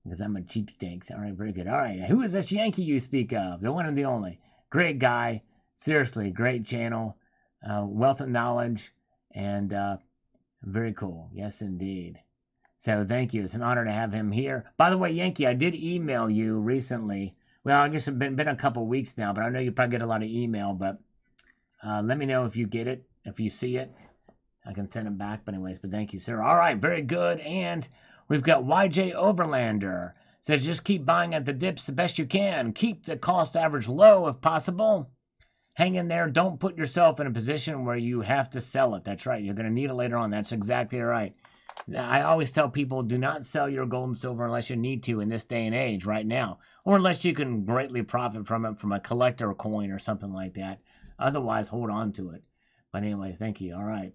Because I'm a cheap tanks. All right, very good. All right, who is this Yankee you speak of? The one and the only. Great guy. Seriously, great channel. Wealth of knowledge. And very cool. Yes, indeed. So thank you. It's an honor to have him here. By the way, Yankee, I did email you recently. Well, I guess it's been a couple weeks now, but I know you probably get a lot of email. But let me know if you get it, if you see it. I can send them back. But anyways, but thank you, sir. All right, very good. And we've got YJ Overlander. Says just keep buying at the dips the best you can. Keep the cost average low if possible. Hang in there. Don't put yourself in a position where you have to sell it. That's right. You're going to need it later on. That's exactly right. I always tell people, do not sell your gold and silver unless you need to in this day and age right now. Or unless you can greatly profit from it from a collector coin or something like that. Otherwise, hold on to it. But anyways, thank you. All right.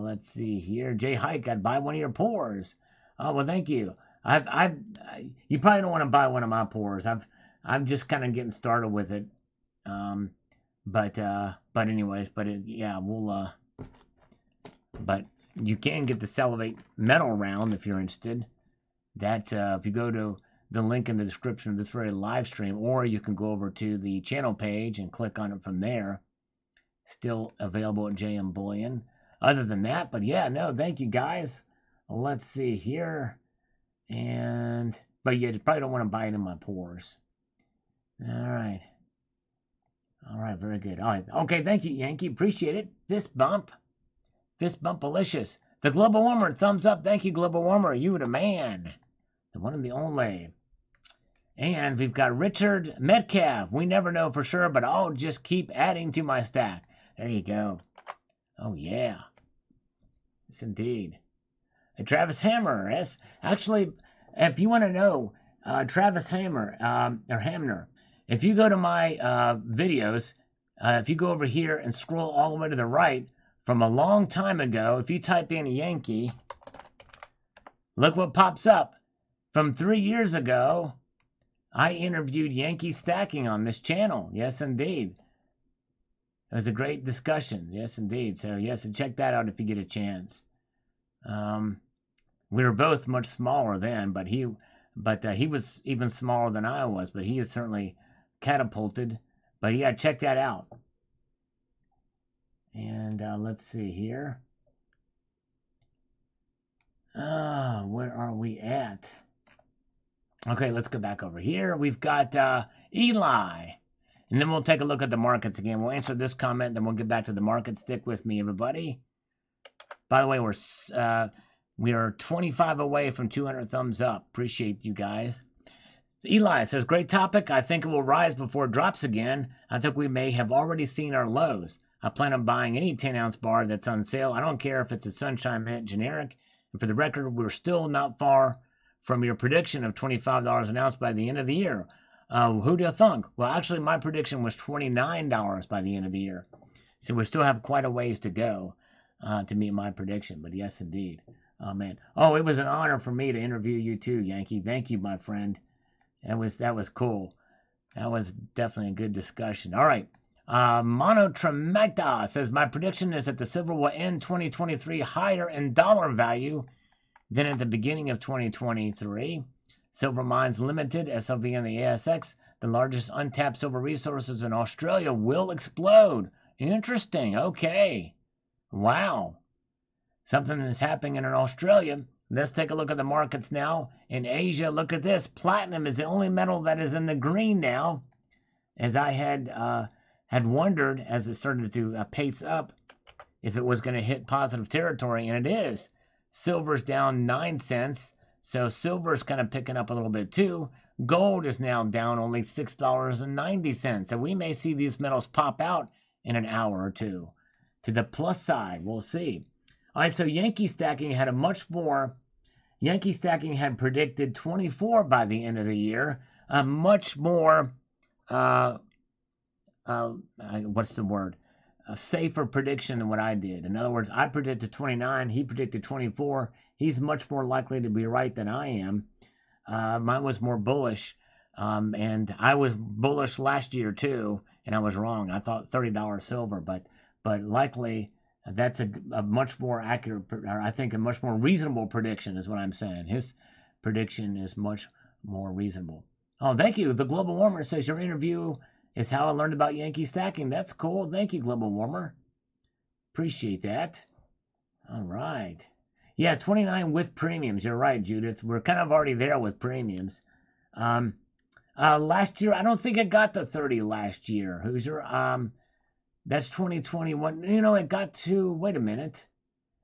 Let's see here. Jay Hike, I'd buy one of your pours. Oh, well, thank you. You probably don't want to buy one of my pours. I'm just kind of getting started with it. But anyways, yeah, we'll, but you can get the Salivate metal round if you're interested. That's, if you go to the link in the description of this very live stream, or you can go over to the channel page and click on it from there. Still available at JM Bullion. Other than that, but yeah, no, thank you guys. Let's see here. But you probably don't want to buy it in my pours. All right. All right, very good. All right. Okay, thank you, Yankee. Appreciate it. Fist bump. Fist bump-alicious. The Global Warmer, thumbs up. Thank you, Global Warmer. You the man. The one and the only. And we've got Richard Metcalf. We never know for sure, but I'll just keep adding to my stack. There you go. Oh, yeah. Yes, indeed. And Travis Hammer. Yes. Actually, if you want to know, Travis Hammer, or Hamner, if you go to my videos, if you go over here and scroll all the way to the right, from a long time ago, if you type in Yankee, look what pops up. From 3 years ago, I interviewed Yankee Stacking on this channel. Yes, indeed. It was a great discussion. Yes, indeed. So, yes, and check that out if you get a chance. We were both much smaller then, but he was even smaller than I was, but he is certainly catapulted. But yeah, check that out. And let's see here. Where are we at? Okay, let's go back over here. We've got Eli. And then we'll take a look at the markets again. We'll answer this comment, then we'll get back to the market. Stick with me, everybody. By the way, we are 25 away from 200 thumbs up. Appreciate you guys. Eli says, great topic. I think it will rise before it drops again. I think we may have already seen our lows. I plan on buying any 10-ounce bar that's on sale. I don't care if it's a Sunshine Mint generic. And for the record, we're still not far from your prediction of $25 an ounce by the end of the year. Who do you think? Well, actually, my prediction was $29 by the end of the year. So we still have quite a ways to go to meet my prediction. But yes, indeed. Oh, man. Oh, it was an honor for me to interview you too, Yankee. Thank you, my friend. That was cool. That was definitely a good discussion. All right. Monotremecta says, my prediction is that the silver will end 2023 higher in dollar value than at the beginning of 2023. Silver Mines Limited, SLV and the ASX, the largest untapped silver resources in Australia, will explode. Interesting. Okay. Wow. Something is happening in Australia. Let's take a look at the markets now. In Asia, look at this. Platinum is the only metal that is in the green now. As I had wondered as it started to pace up if it was going to hit positive territory, and it is. Silver's down 9 cents, so silver's kind of picking up a little bit too. Gold is now down only $6.90, so we may see these metals pop out in an hour or two. To the plus side, we'll see. All right, so Yankee Stacking had Yankee Stacking had predicted 24 by the end of the year, a much more, what's the word? A safer prediction than what I did. In other words, I predicted 29, he predicted 24. He's much more likely to be right than I am. Mine was more bullish, and I was bullish last year too, and I was wrong. I thought $30 silver, but likely that's a much more accurate, or I think a much more reasonable prediction is what I'm saying. His prediction is much more reasonable. Oh, thank you. The Global Warmer says your interview is how I learned about Yankee Stacking. That's cool. Thank you, Global Warmer. Appreciate that. All right. Yeah, 29 with premiums. You're right, Judith. We're kind of already there with premiums. Last year, I don't think it got to 30 last year. Hoosier. That's 2021. You know, it got to, wait a minute.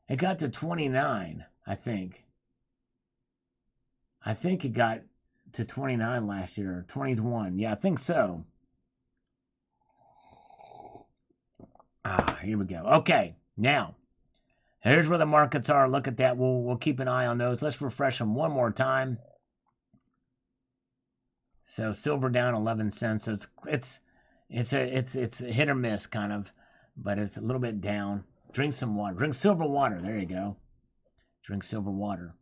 It got to 29, I think. I think it got to 29 last year, 21. Yeah, I think so. Here we go. Okay, now, here's where the markets are. Look at that. We'll keep an eye on those. Let's refresh them one more time. So silver down 11 cents. So it's a hit or miss kind of, but it's a little bit down. Drink some water. Drink silver water. There you go. Drink silver water.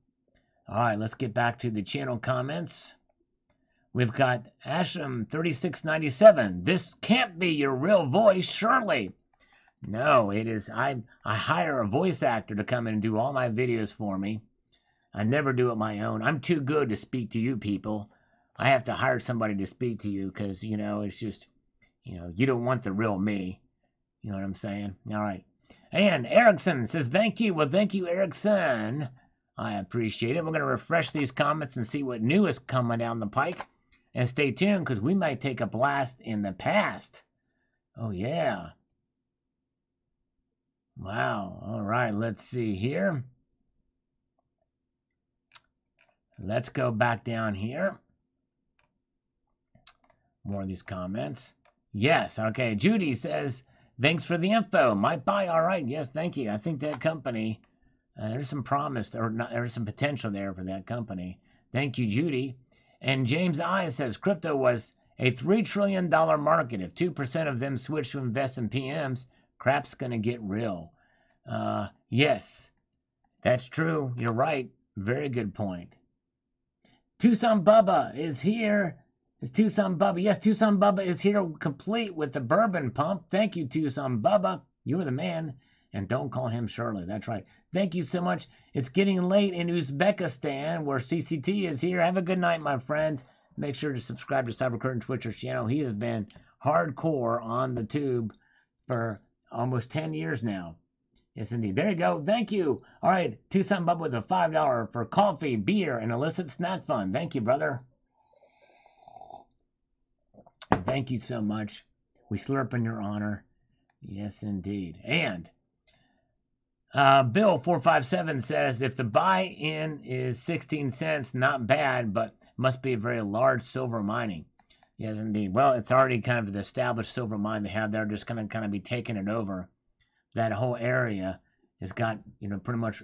All right, let's get back to the channel comments. We've got Ashram 3697. This can't be your real voice, surely. No, it is. I hire a voice actor to come in and do all my videos for me. I never do it my own. I'm too good to speak to you people. I have to hire somebody to speak to you because, you know, it's just, you know, you don't want the real me. You know what I'm saying? All right. And Erickson says, thank you. Well, thank you, Erickson. I appreciate it. We're going to refresh these comments and see what new is coming down the pike. And stay tuned because we might take a blast in the past. Oh, yeah. Wow. All right. Let's see here. Let's go back down here. More of these comments. Yes. Okay. Judy says, thanks for the info. Might buy. All right. Yes. Thank you. I think that company, there's some promise or not, there's some potential there for that company. Thank you, Judy. And James I says crypto was a $3 trillion market. If 2% of them switch to invest in PMs, crap's going to get real. Yes, that's true. You're right. Very good point. Tucson Bubba is here. It's Tucson Bubba. Yes, Tucson Bubba is here complete with the bourbon pump. Thank you, Tucson Bubba. You're the man. And don't call him Shirley. That's right. Thank you so much. It's getting late in Uzbekistan where CCT is here. Have a good night, my friend. Make sure to subscribe to Cyber Curtain Twitcher's channel. He has been hardcore on the tube for almost 10 years now. Yes, indeed. There you go. Thank you. All right. Tucson Bubba with a $5 for coffee, beer, and illicit snack fun. Thank you, brother. Thank you so much. We slurp in your honor. Yes, indeed. And Bill 457 says, if the buy-in is 16 cents, not bad, but must be a very large silver mining. Yes, indeed. Well, it's already kind of the established silver mine they have there. Just going to kind of be taking it over. That whole area has got, you know, pretty much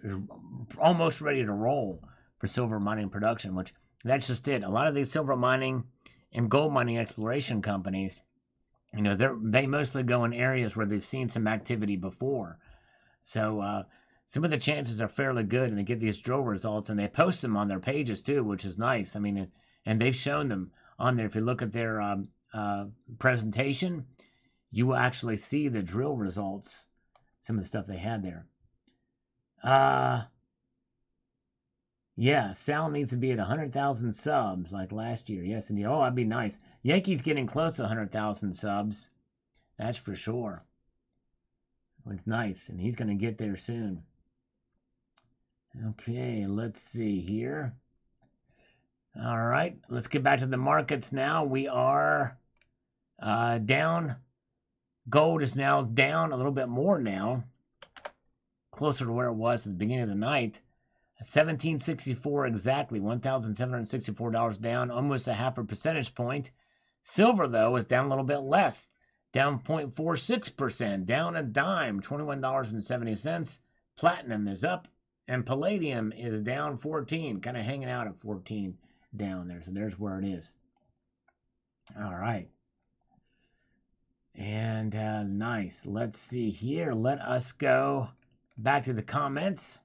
almost ready to roll for silver mining production, which that's just it. A lot of these silver mining and gold mining exploration companies, you know, they mostly go in areas where they've seen some activity before. So some of the chances are fairly good, and they get these drill results, and they post them on their pages too, which is nice. I mean, and they've shown them on there. If you look at their presentation, you will actually see the drill results, some of the stuff they had there. Yeah, Sal needs to be at 100,000 subs like last year. Yes, indeed. Oh, that'd be nice. Yankees getting close to 100,000 subs. That's for sure. It's nice, and he's going to get there soon. Okay, let's see here. All right, let's get back to the markets now. We are down. Gold is now down a little bit more now, closer to where it was at the beginning of the night. 1764 exactly, $1,764 down, almost a half a percentage point. Silver, though, is down a little bit less, down 0.46%, down a dime, $21.70. Platinum is up, and palladium is down 14, kind of hanging out at 14 down there. So there's where it is. All right. And nice. Let's see here. Let us go back to the comments.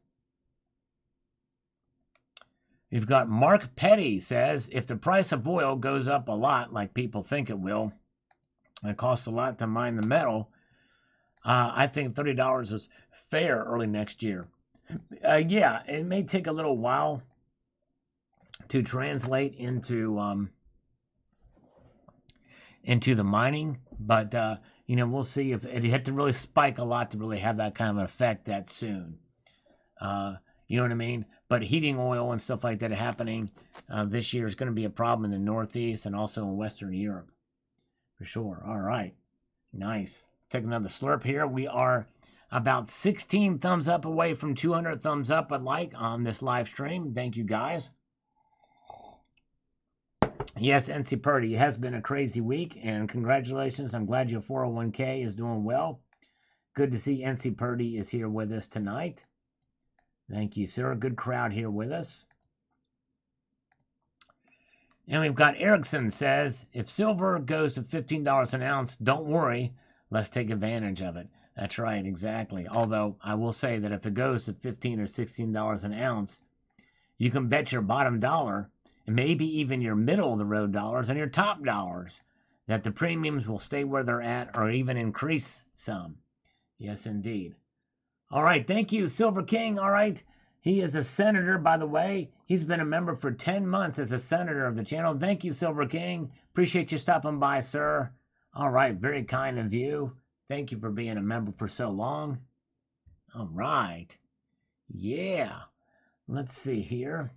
We've got Mark Petty says, if the price of oil goes up a lot, like people think it will, and it costs a lot to mine the metal, I think $30 is fair early next year. Yeah, it may take a little while to translate into the mining, but we'll see if it had to really spike a lot to really have that kind of an effect that soon. You know what I mean? But heating oil and stuff like that happening this year is going to be a problem in the Northeast and also in Western Europe. For sure. All right. Nice. Take another slurp here. We are about 16 thumbs up away from 200 thumbs up and like on this live stream. Thank you, guys. Yes, NC Purdy, it has been a crazy week, and congratulations. I'm glad your 401k is doing well. Good to see NC Purdy is here with us tonight. Thank you, sir. Good crowd here with us. And we've got Erickson says, if silver goes to $15 an ounce, don't worry. Let's take advantage of it. That's right, exactly. Although I will say that if it goes to $15 or $16 an ounce, you can bet your bottom dollar, and maybe even your middle of the road dollars and your top dollars, that the premiums will stay where they're at or even increase some. Yes, indeed. All right, thank you, Silver King. All right, he is a senator, by the way. He's been a member for 10 months as a senator of the channel. Thank you, Silver King. Appreciate you stopping by, sir. All right, very kind of you. Thank you for being a member for so long. All right. Yeah. Let's see here.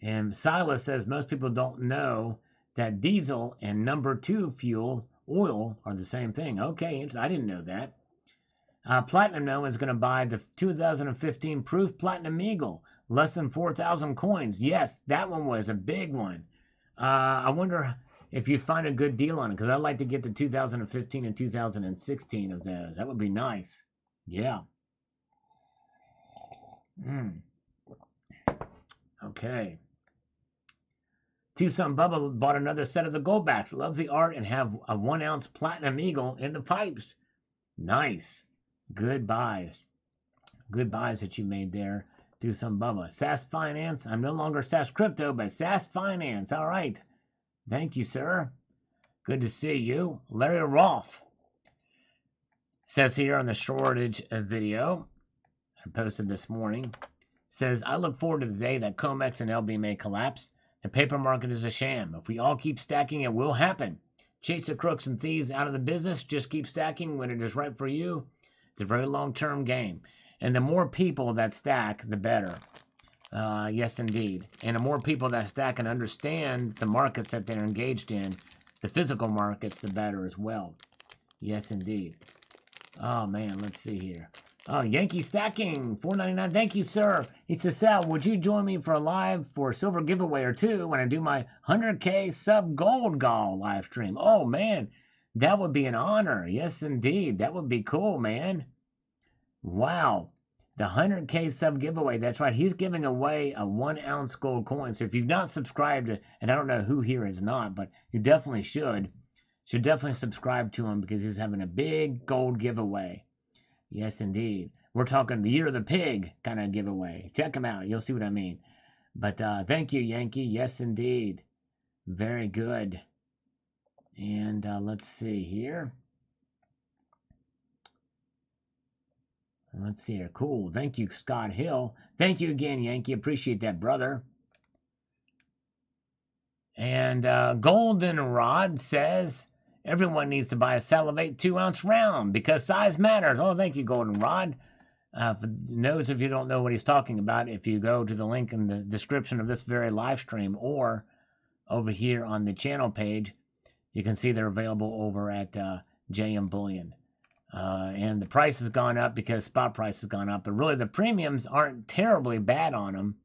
And Silas says most people don't know that diesel and number 2 fuel, oil, are the same thing. Okay, I didn't know that. Platinum No is going to buy the 2015 Proof Platinum Eagle, less than 4,000 coins. Yes, that one was a big one. I wonder if you find a good deal on it, because I'd like to get the 2015 and 2016 of those. That would be nice. Yeah. Okay. Tucson Bubba bought another set of the Goldbacks. Love the art and have a 1 ounce Platinum Eagle in the pipes. Nice. Good buys. Good buys that you made there. Tucson Bubba. SAS Finance. I'm no longer SAS Crypto, but SAS Finance. All right. Thank you, sir. Good to see you. Larry Roth says here on the shortage video I posted this morning, says, I look forward to the day that COMEX and LBMA collapse. The paper market is a sham. If we all keep stacking, it will happen. Chase the crooks and thieves out of the business. Just keep stacking when it is right for you. It's a very long-term game. And the more people that stack, the better. Yes, indeed. And the more people that stack and understand the markets that they're engaged in, the physical markets, the better as well. Yes, indeed. Oh, man, let's see here. Oh, Yankee Stacking, $4.99. Thank you, sir. He says, Sal, would you join me for a live for a silver giveaway or two when I do my 100K sub gold gall live stream? Oh, man, that would be an honor. Yes, indeed. That would be cool, man. Wow. The 100K sub giveaway. That's right. He's giving away a 1 ounce gold coin. So if you've not subscribed, and I don't know who here is not, but you definitely should definitely subscribe to him because he's having a big gold giveaway. Yes, indeed. We're talking the Year of the Pig kind of giveaway. Check him out. You'll see what I mean. But thank you, Yankee. Yes, indeed. Very good. And let's see here. Let's see here. Cool. Thank you, Scott Hill. Thank you again, Yankee. Appreciate that, brother. And Goldenrod says, Everyone needs to buy a Salivate 2-ounce round because size matters. Oh, thank you, Goldenrod. For those of you who don't know what he's talking about, if you go to the link in the description of this very live stream or over here on the channel page, you can see they're available over at JM Bullion. And the price has gone up because spot price has gone up, but really the premiums aren't terribly bad on them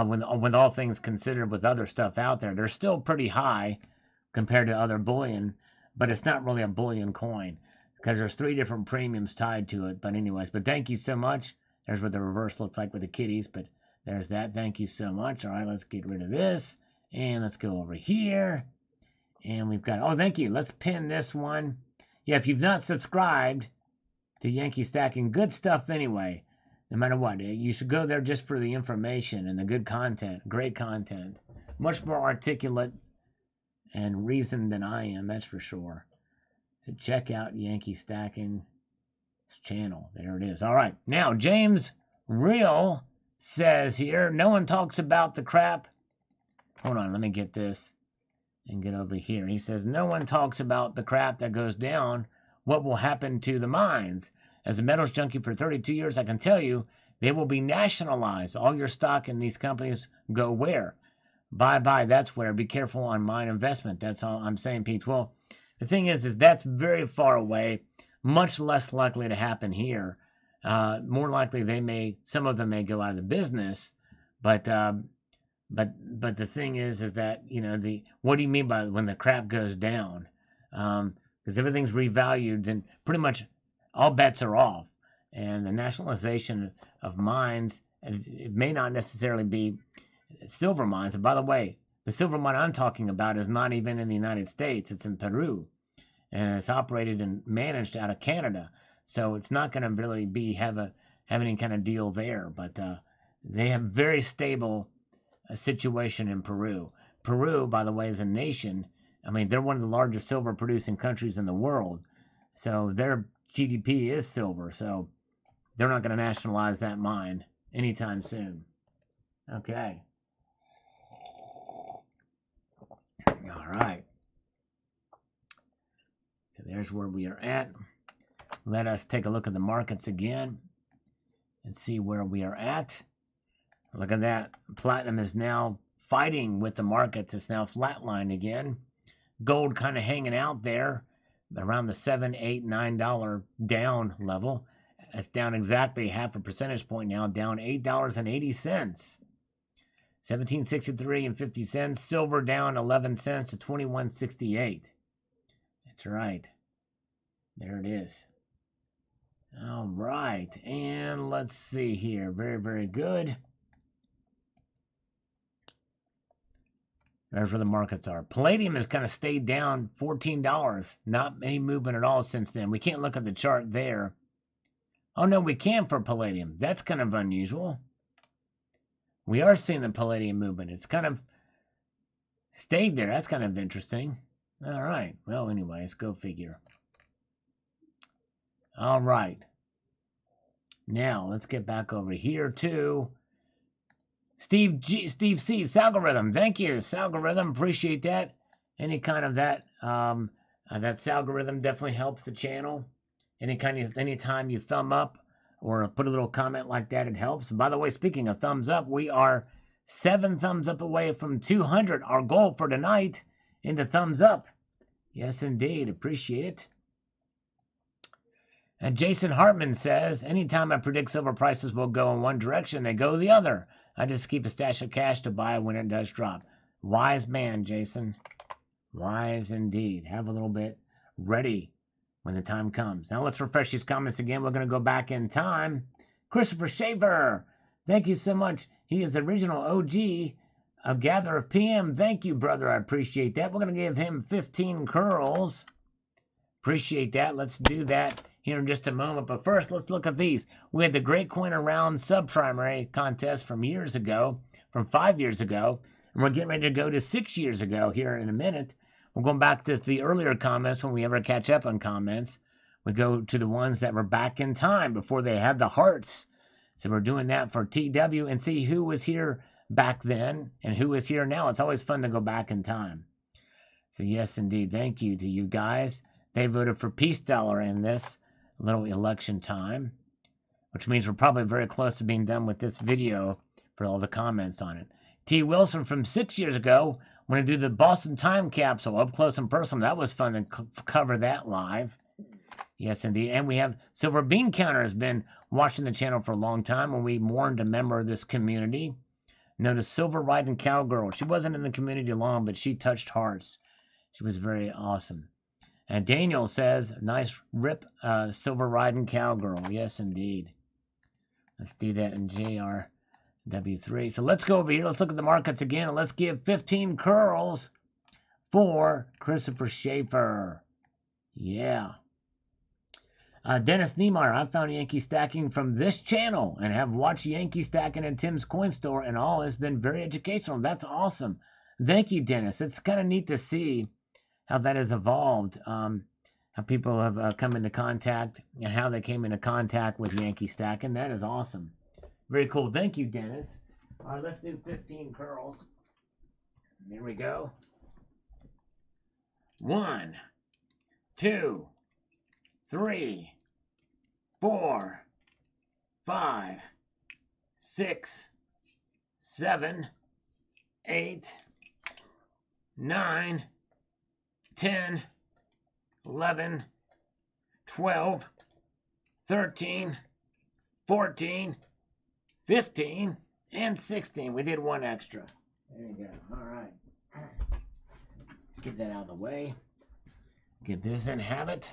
when all things considered with other stuff out there. They're still pretty high compared to other bullion, but it's not really a bullion coin because there's 3 different premiums tied to it. But anyways, but thank you so much. There's what the reverse looks like with the kitties, but there's that. Thank you so much. All right, let's get rid of this. And let's go over here. And we've got, oh, thank you. Let's pin this one. Yeah, if you've not subscribed to Yankee Stacking, good stuff anyway. No matter what, you should go there just for the information and the good content. Great content. Much more articulate and reasoned than I am, that's for sure. So check out Yankee Stacking channel. There it is. All right. Now, James Real says here, no one talks about the crap. Hold on, let me get this and get over here. He says, no one talks about the crap that goes down. What will happen to the mines? As a metals junkie for 32 years, I can tell you, they will be nationalized. All your stock in these companies go where? Bye-bye, that's where. Be careful on mine investment. That's all I'm saying, Pete. Well, the thing is that's very far away. Much less likely to happen here. More likely some of them may go out of business, but the thing is that, you know, what do you mean by when the crap goes down? Because everything's revalued and pretty much all bets are off. And the nationalization of mines, it may not necessarily be silver mines. And by the way, the silver mine I'm talking about is not even in the United States. It's in Peru. And it's operated and managed out of Canada. So it's not going to really have any kind of deal there. But they have very stable situation in Peru. Peru, by the way, is a nation. I mean, they're one of the largest silver producing countries in the world. So their GDP is silver. So they're not going to nationalize that mine anytime soon. Okay. All right. So there's where we are at. Let us take a look at the markets again and see where we are at. Look at that. Platinum is now fighting with the markets. It's now flatlined again. Gold kind of hanging out there around the $7, $8, $9 down level. It's down exactly half a percentage point now, down $8.80. 1763 and 50 cents. Silver down 11 cents to 21.68. That's right. There it is. All right. And let's see here. Very, very good. There's where the markets are. Palladium has kind of stayed down $14. Not any movement at all since then. We can't look at the chart there. Oh, no, we can for palladium. That's kind of unusual. We are seeing the palladium movement. It's kind of stayed there. That's kind of interesting. All right. Well, anyways, go figure. All right. Now, let's get back over here to Steve C. Salgorithm. Thank you, Salgorithm. Appreciate that. Any kind of that that Salgorithm definitely helps the channel. Anytime you thumb up or put a little comment like that, it helps. And by the way, speaking of thumbs up, we are 7 thumbs up away from 200. Our goal for tonight in the thumbs up. Yes, indeed. Appreciate it. And Jason Hartman says, anytime I predict silver prices will go in one direction, they go the other. I just keep a stash of cash to buy when it does drop. Wise man, Jason. Wise indeed. Have a little bit ready when the time comes. Now let's refresh these comments again. We're going to go back in time. Christopher Shaver, thank you so much. He is the original OG, a gatherer of PM. Thank you, brother. I appreciate that. We're going to give him 15 curls. Appreciate that. Let's do that here in just a moment. But first, let's look at these. We had the Great Coin Around Subprimary contest from years ago, from 5 years ago. And we're getting ready to go to 6 years ago here in a minute. We're going back to the earlier comments when we ever catch up on comments. We go to the ones that were back in time before they had the hearts. So we're doing that for TW and see who was here back then and who is here now. It's always fun to go back in time. So yes, indeed. Thank you to you guys. They voted for Peace Dollar in this little election time, which means we're probably very close to being done with this video for all the comments on it. T. Wilson from 6 years ago, want to do the Boston time capsule up close and personal. That was fun to cover that live. Yes, indeed. And we have Silver Bean Counter has been watching the channel for a long time, and we mourned a member of this community. Notice Silver Riding Cowgirl. She wasn't in the community long, but she touched hearts. She was very awesome. And Daniel says, nice rip, Silver Riding Cowgirl. Yes, indeed. Let's do that in JRW3. So let's go over here. Let's look at the markets again, and let's give 15 curls for Christopher Schaefer. Yeah. Dennis Niemeyer, I found Yankee stacking from this channel and have watched Yankee stacking in Tim's Coin Store, and all has been very educational. That's awesome. Thank you, Dennis. It's kind of neat to see how that has evolved, how people have come into contact and how they came into contact with Yankee stacking. That is awesome. Very cool. Thank you, Dennis. All right, let's do 15 curls. Here we go. 1, 2, 3, 4, 5, 6, 7, 8, 9, 10, 11, 12, 13, 14, 15, and 16. We did one extra. There you go. All right. Let's get that out of the way. Get this in habit.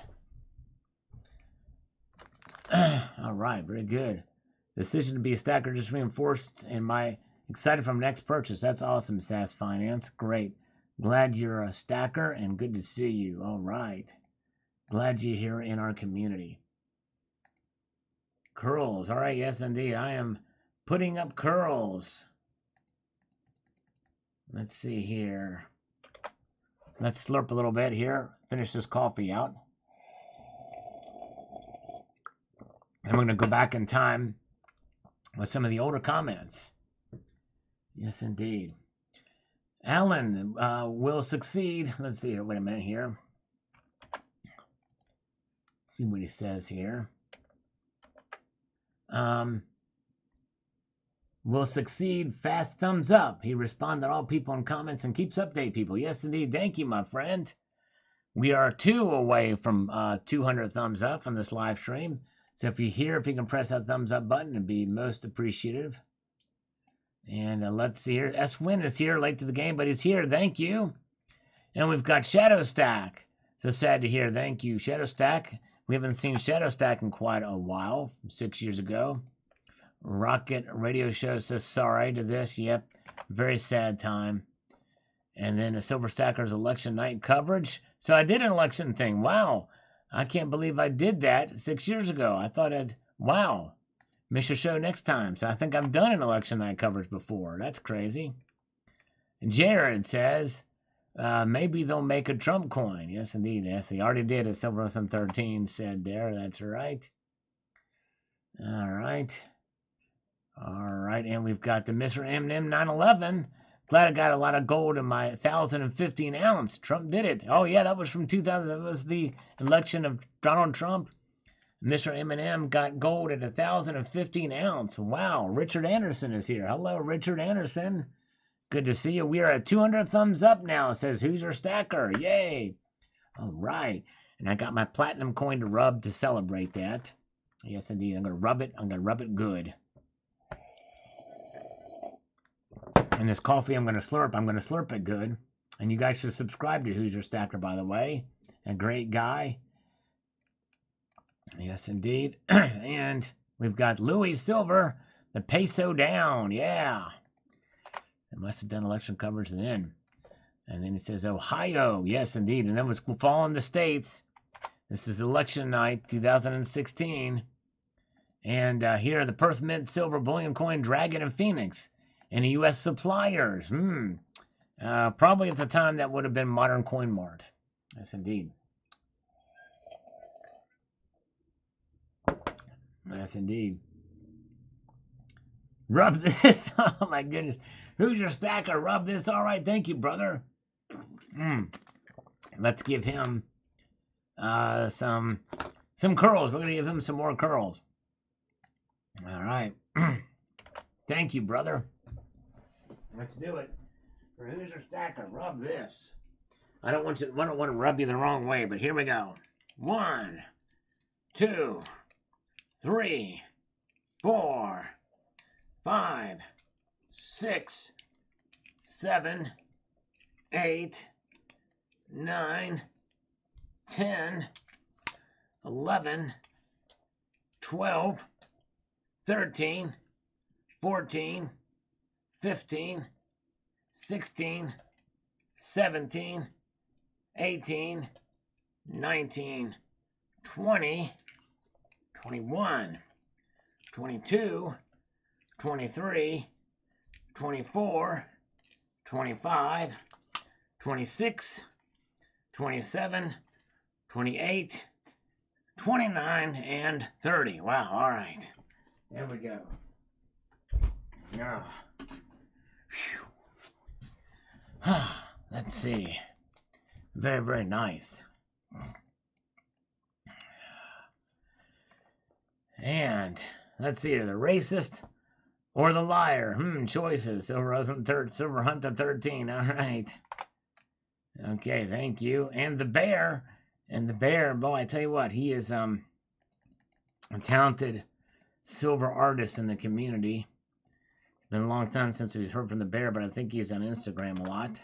All right, very good. Decision to be a stacker just reinforced in my excited from next purchase. That's awesome, SAS Finance. Great. Glad you're a stacker and good to see you. All right. Glad you're here in our community. Curls. All right, yes, indeed. I am putting up curls. Let's see here. Let's slurp a little bit here. Finish this coffee out. And we're going to go back in time with some of the older comments. Yes, indeed. Alan will succeed. Let's see here. Wait a minute here. See what he says here. Will succeed. Fast thumbs up. He responded to all people in comments and keeps update people. Yes, indeed. Thank you, my friend. We are 2 away from 200 thumbs up on this live stream. So if you're here, if you can press that thumbs up button, it'd be most appreciative. And let's see here. S-Win is here, late to the game, but he's here. Thank you. And we've got Shadow Stack. So sad to hear. Thank you, Shadow Stack. We haven't seen Shadow Stack in quite a while, 6 years ago. Rocket Radio Show says sorry to this. Yep, very sad time. And then the Silver Stacker's election night coverage. So I did an election thing. Wow. I can't believe I did that 6 years ago. I thought wow. Miss your show next time. So I think I've done an election night coverage before. That's crazy. And Jared says, maybe they'll make a Trump coin. Yes, indeed. Yes, they already did, as Silver13 said there. That's right. All right. All right. And we've got the Mr. M&M 911. Glad I got a lot of gold in my 1,015 ounce. Trump did it. Oh, yeah, that was from 2000. That was the election of Donald Trump. Mr. M&M got gold at 1,015 ounce. Wow. Richard Anderson is here. Hello, Richard Anderson. Good to see you. We are at 200 thumbs up now. It says, who's your stacker? Yay. All right. And I got my platinum coin to rub to celebrate that. Yes, indeed. I'm going to rub it. I'm going to rub it good. And this coffee I'm going to slurp. I'm going to slurp it good. And you guys should subscribe to Who's Your Stacker, by the way. A great guy. Yes, indeed. And we've got Louis Silver, the peso down. Yeah. They must have done election coverage then. And then it says Ohio. Yes, indeed. And then what's falling the states. This is election night, 2016. And here are the Perth Mint Silver Bullion Coin Dragon and Phoenix. And the U.S. suppliers. Probably at the time that would have been Modern Coin Mart. Yes, indeed. Yes, indeed. Rub this. Oh, my goodness. Who's your stacker? Rub this. All right. Thank you, brother. let's give him some curls. We're going to give him some more curls. All right. Thank you, brother. Let's do it. For Hoosier Stacker, rub this. I don't want to rub you the wrong way, but here we go. 1, 2, 3, 4, 5, 6, 7, 8, 9, 10, 11, 12, 13, 14, 15, 16, 17, 18, 19, 20, 21, 22, 23, 24, 25, 26, 27, 28, 29, and 30. Wow, all right. There we go. Let's see. Very, very nice. And let's see, the racist or the liar? Choices. Silver Hunt the 13. All right. Okay, thank you. And the bear. And the bear, boy, I tell you what, he is a talented silver artist in the community. It's been a long time since we've heard from the bear, but I think he's on Instagram a lot.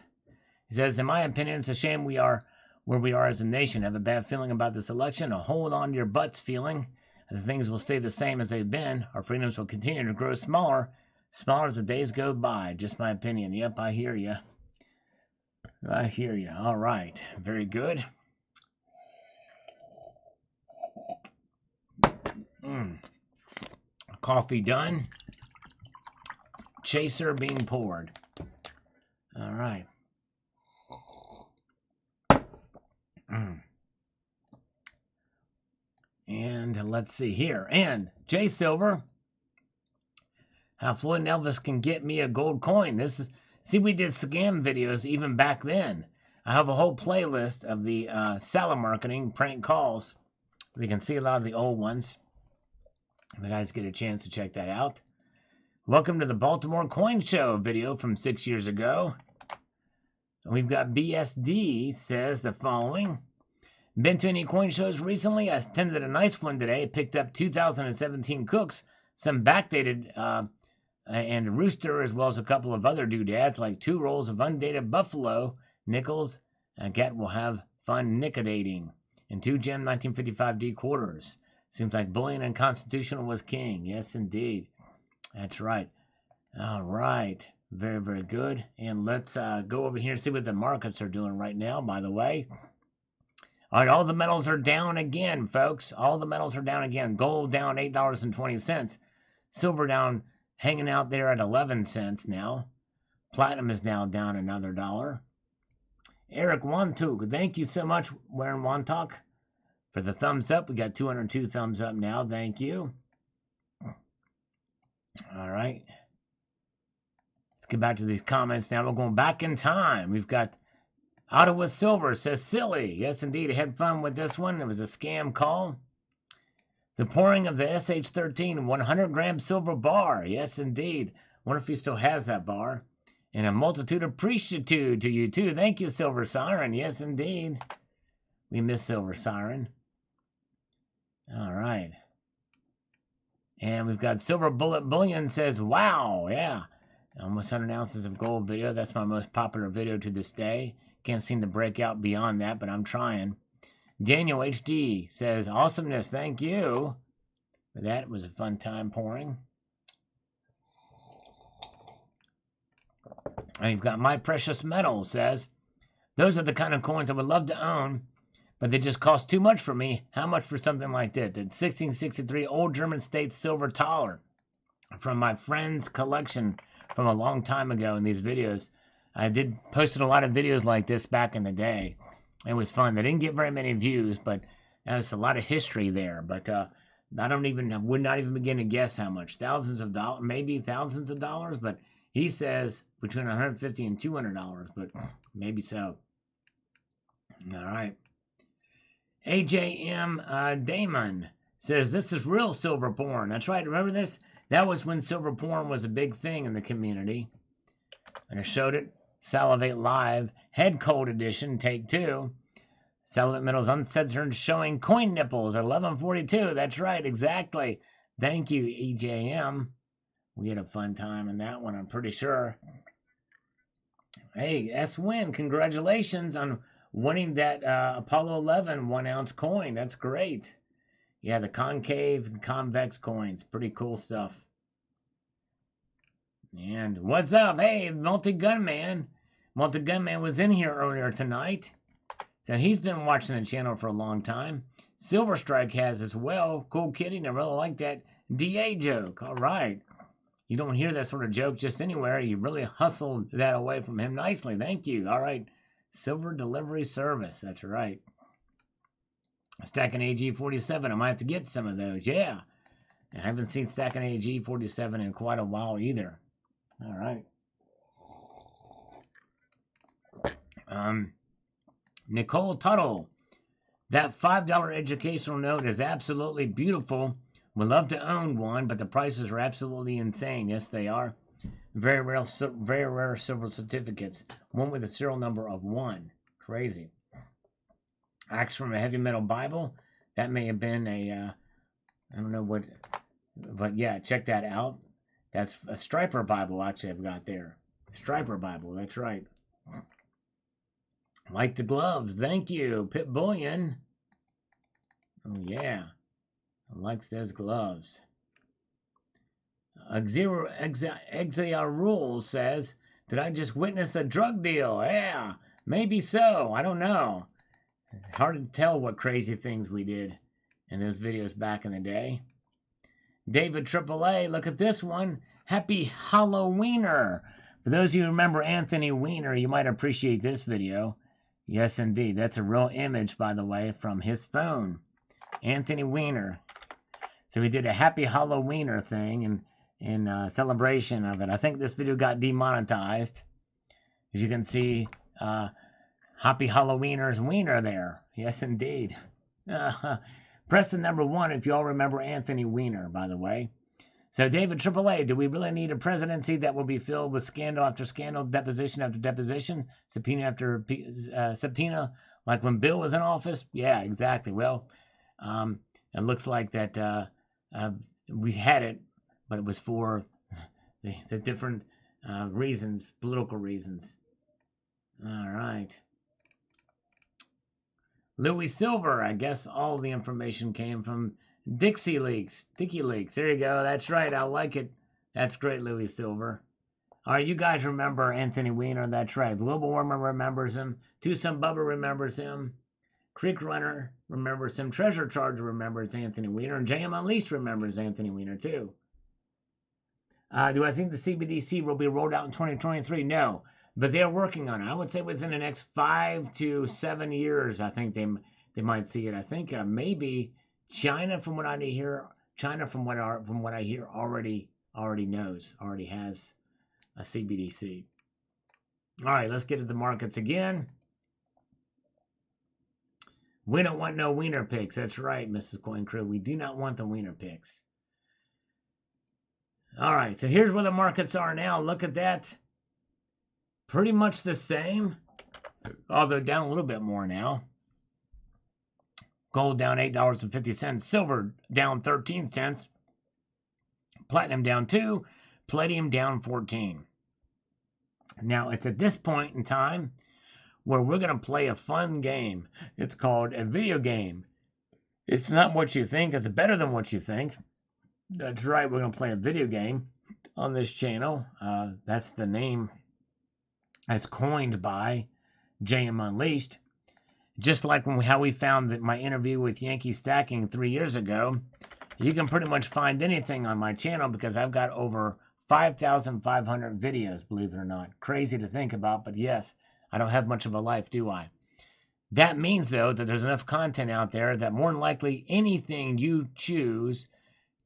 He says, in my opinion, it's a shame we are where we are as a nation. Have a bad feeling about this election, a hold on to your butts feeling. The things will stay the same as they've been. Our freedoms will continue to grow smaller as the days go by. Just my opinion. Yep, I hear you. I hear you. All right. Very good. Coffee done. Chaser being poured. All right. And let's see here. And Jay Silver, how Floyd and Elvis can get me a gold coin. See, we did scam videos even back then. I have a whole playlist of the salad marketing prank calls. We can see a lot of the old ones. If you guys get a chance to check that out. Welcome to the Baltimore Coin Show video from 6 years ago. We've got BSD says the following. Been to any coin shows recently? I attended a nice one today. Picked up 2017 Cooks, some backdated and Rooster, as well as a couple of other doodads, like 2 rolls of undated Buffalo nickels. Get will have fun nickodating. And 2 gem 1955 D quarters. Seems like bullion and constitutional was king. Yes, indeed. That's right. All right. Very, very good. And let's go over here and see what the markets are doing right now, by the way. All right, all the metals are down again, folks. All the metals are down again. Gold down $8.20. Silver down, hanging out there at 11 cents now. Platinum is now down another $1. Eric Wantuk, thank you so much, Warren Wantok, for the thumbs up. We got 202 thumbs up now. Thank you. All right. Let's get back to these comments now. We're going back in time. We've got Ottawa Silver says, silly. Yes, indeed. I had fun with this one. It was a scam call. The pouring of the SH13 100-gram silver bar. Yes, indeed. Wonder if he still has that bar. And a multitude of appreciatude to you, too. Thank you, Silver Siren. Yes, indeed. We miss Silver Siren. All right. And we've got Silver Bullet Bullion says, wow, yeah. Almost 100 ounces of gold video. That's my most popular video to this day. Can't seem to break out beyond that, but I'm trying. Daniel HD says, awesomeness, thank you. That was a fun time pouring. And you've got My Precious Metal says, those are the kind of coins I would love to own, but they just cost too much for me. How much for something like that? The 1663 Old German State Silver Taler from my friend's collection from a long time ago in these videos. I did posted a lot of videos like this back in the day. It was fun. They didn't get very many views, but there's a lot of history there. But I would not even begin to guess how much. Thousands of dollars, maybe thousands of dollars, but he says between $150 and $200, but maybe so. All right. AJM Damon says, this is real silver porn. That's right. Remember this? That was when silver porn was a big thing in the community. And I showed it. Salivate Live. Head Cold Edition. Take 2. Salivate Metals Uncensored showing coin nipples at 11:42. That's right. Exactly. Thank you, EJM. We had a fun time in that one, I'm pretty sure. Hey, S-Win, congratulations on winning that Apollo 11 1-ounce coin. That's great. Yeah, the concave and convex coins. Pretty cool stuff. And what's up? Hey, Multi-Gunman. Multi-Gunman was in here earlier tonight. So he's been watching the channel for a long time. Silver Strike has as well. Cool kitty. I really like that DA joke. All right. You don't hear that sort of joke just anywhere. You really hustled that away from him nicely. Thank you. All right. Silver Delivery Service. That's right. Stacking AG 47. I might have to get some of those. Yeah. I haven't seen Stacking AG 47 in quite a while either. All right. Nicole Tuttle. That $5 educational note is absolutely beautiful. Would love to own one, but the prices are absolutely insane. Yes, they are. Very rare silver certificates. One with a serial number of 1. Crazy. Acts from a Heavy Metal Bible. That may have been a, I don't know what, but yeah, check that out. That's a Striper Bible, actually, I've got there. Striper Bible, that's right. Like the gloves. Thank you, Pit Bullion. Oh, yeah. I like those gloves. Exile Rules says, did I just witness a drug deal? Yeah, maybe so. I don't know. Hard to tell what crazy things we did in those videos back in the day. David AAA, look at this one. Happy Halloweener. For those of you who remember Anthony Weiner, you might appreciate this video. Yes, indeed. That's a real image, by the way, from his phone. Anthony Weiner. So we did a Happy Halloweener thing in celebration of it. I think this video got demonetized. As you can see, Happy Halloweener's wiener there. Yes, indeed. Press the number 1 if you all remember Anthony Weiner, by the way. So David AAA, do we really need a presidency that will be filled with scandal after scandal, deposition after deposition, subpoena after subpoena, like when Bill was in office? Yeah, exactly. Well, it looks like that we had it, but it was for the different reasons, political reasons. All right. Louis Silver, I guess all the information came from Dixie Leaks. There you go. That's right. I like it. That's great, Louis Silver. All right, you guys remember Anthony Weiner. That's right. Global Warmer remembers him. Tucson Bubba remembers him. Creek Runner remembers him. Treasure Charger remembers Anthony Weiner. And JM Unleashed remembers Anthony Weiner, too. Do I think the CBDC will be rolled out in 2023? No. But they're working on it. I would say within the next 5 to 7 years, I think they might see it. I think maybe China, from what I hear, already has a CBDC. All right, let's get to the markets again. We don't want no wiener picks. That's right, Mrs. Coin Crew. We do not want the wiener picks. All right, so here's where the markets are now. Look at that. Pretty much the same, although down a little bit more now. Gold down $8.50. Silver down 13 cents. Platinum down 2. Palladium down 14. Now, it's at this point in time where we're going to play a fun game. It's called a video game. It's not what you think. It's better than what you think. That's right. We're going to play a video game on this channel. That's the name. That's coined by JM Unleashed. Just like how we found my interview with Yankee Stacking 3 years ago, you can pretty much find anything on my channel because I've got over 5,500 videos, believe it or not. Crazy to think about, but yes, I don't have much of a life, do I? That means, though, that there's enough content out there that more than likely anything you choose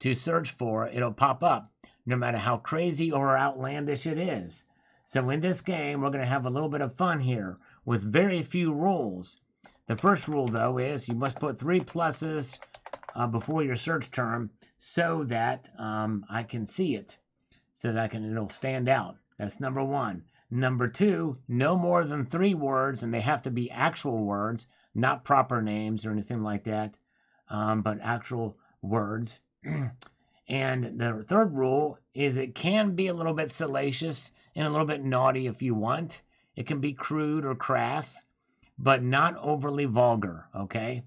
to search for, it'll pop up, no matter how crazy or outlandish it is. So in this game, we're going to have a little bit of fun here with very few rules. The first rule, though, is you must put 3 pluses before your search term so that I can see it, so that it'll stand out. That's number 1. Number 2, no more than 3 words, and they have to be actual words, not proper names or anything like that, but actual words. And the third rule is it can be a little bit salacious and a little bit naughty if you want. It can be crude or crass, but not overly vulgar, okay?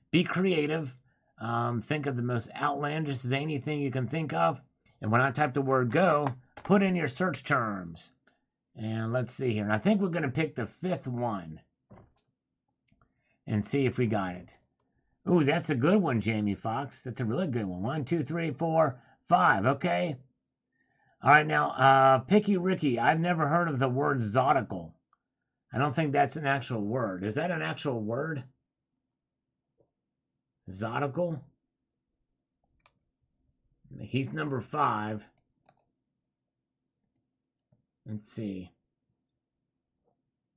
Be creative. Think of the most outlandish, zany thing you can think of. And when I type the word go, put in your search terms. And let's see here. And I think we're going to pick the 5th one and see if we got it. Ooh, that's a good one, Jamie Foxx. That's a really good one. 1, 2, 3, 4, 5. Okay. All right, now, Picky Ricky. I've never heard of the word zodical. I don't think that's an actual word. Is that an actual word? Zodical? He's number 5. Let's see.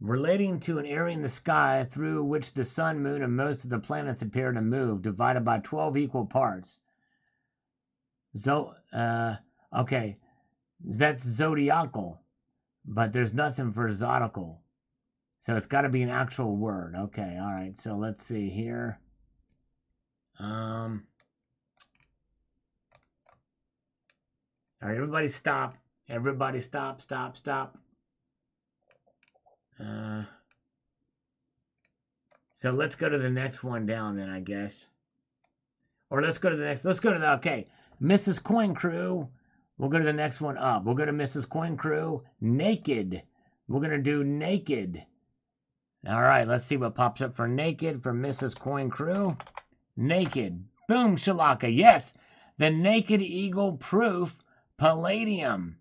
Relating to an area in the sky through which the sun, moon, and most of the planets appear to move, divided by 12 equal parts. Okay, that's zodiacal, but there's nothing for zodical. So it's got to be an actual word. Okay, all right, so let's see here. All right, everybody stop. Everybody stop. So let's go to the next one down then, I guess. Or let's go to the, okay. Mrs. Coin Crew. We'll go to the next one up. We'll go to Mrs. Coin Crew. Naked. We're going to do naked. All right, let's see what pops up for naked for Mrs. Coin Crew. Naked. Boom, shalaka. Yes, the Naked Eagle Proof Palladium.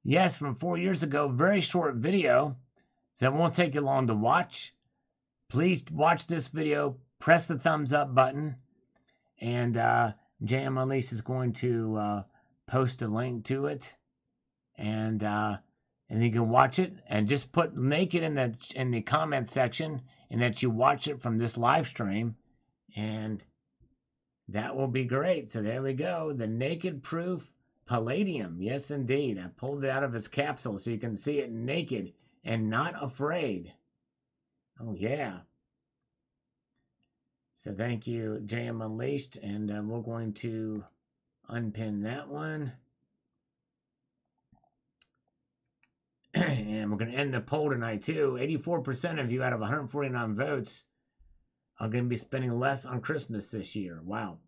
Yes, from 4 years ago. Very short video. So it won't take you long to watch. Please watch this video. Press the thumbs up button. And JM Unleashed is going to post a link to it. And you can watch it. And just put naked in the comment section. And that you watch it from this live stream. And that will be great. So there we go. The Naked Proof Palladium. Yes, indeed. I pulled it out of its capsule so you can see it naked. And not afraid. Oh, yeah. So thank you, JM Unleashed. And we're going to unpin that one. And we're going to end the poll tonight, too. 84% of you out of 149 votes are going to be spending less on Christmas this year. Wow.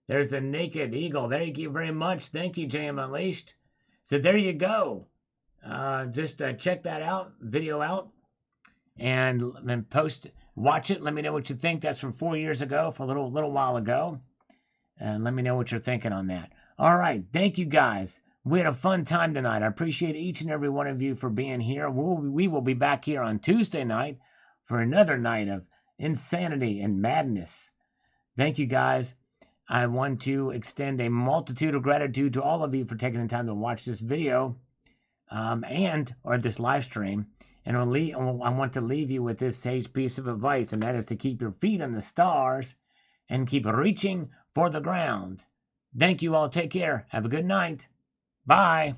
There's the Naked Eagle. Thank you very much. Thank you, JM Unleashed. So there you go. Just check that out, video out, and watch it. Let me know what you think. That's from 4 years ago, for a little while ago, and let me know what you're thinking on that. All right, thank you guys. We had a fun time tonight. I appreciate each and every one of you for being here. We will be back here on Tuesday night for another night of insanity and madness. Thank you guys. I want to extend a multitude of gratitude to all of you for taking the time to watch this video. Or this live stream, and I want to leave you with this sage piece of advice, and that is to keep your feet on the stars and keep reaching for the ground. Thank you all. Take care. Have a good night. Bye.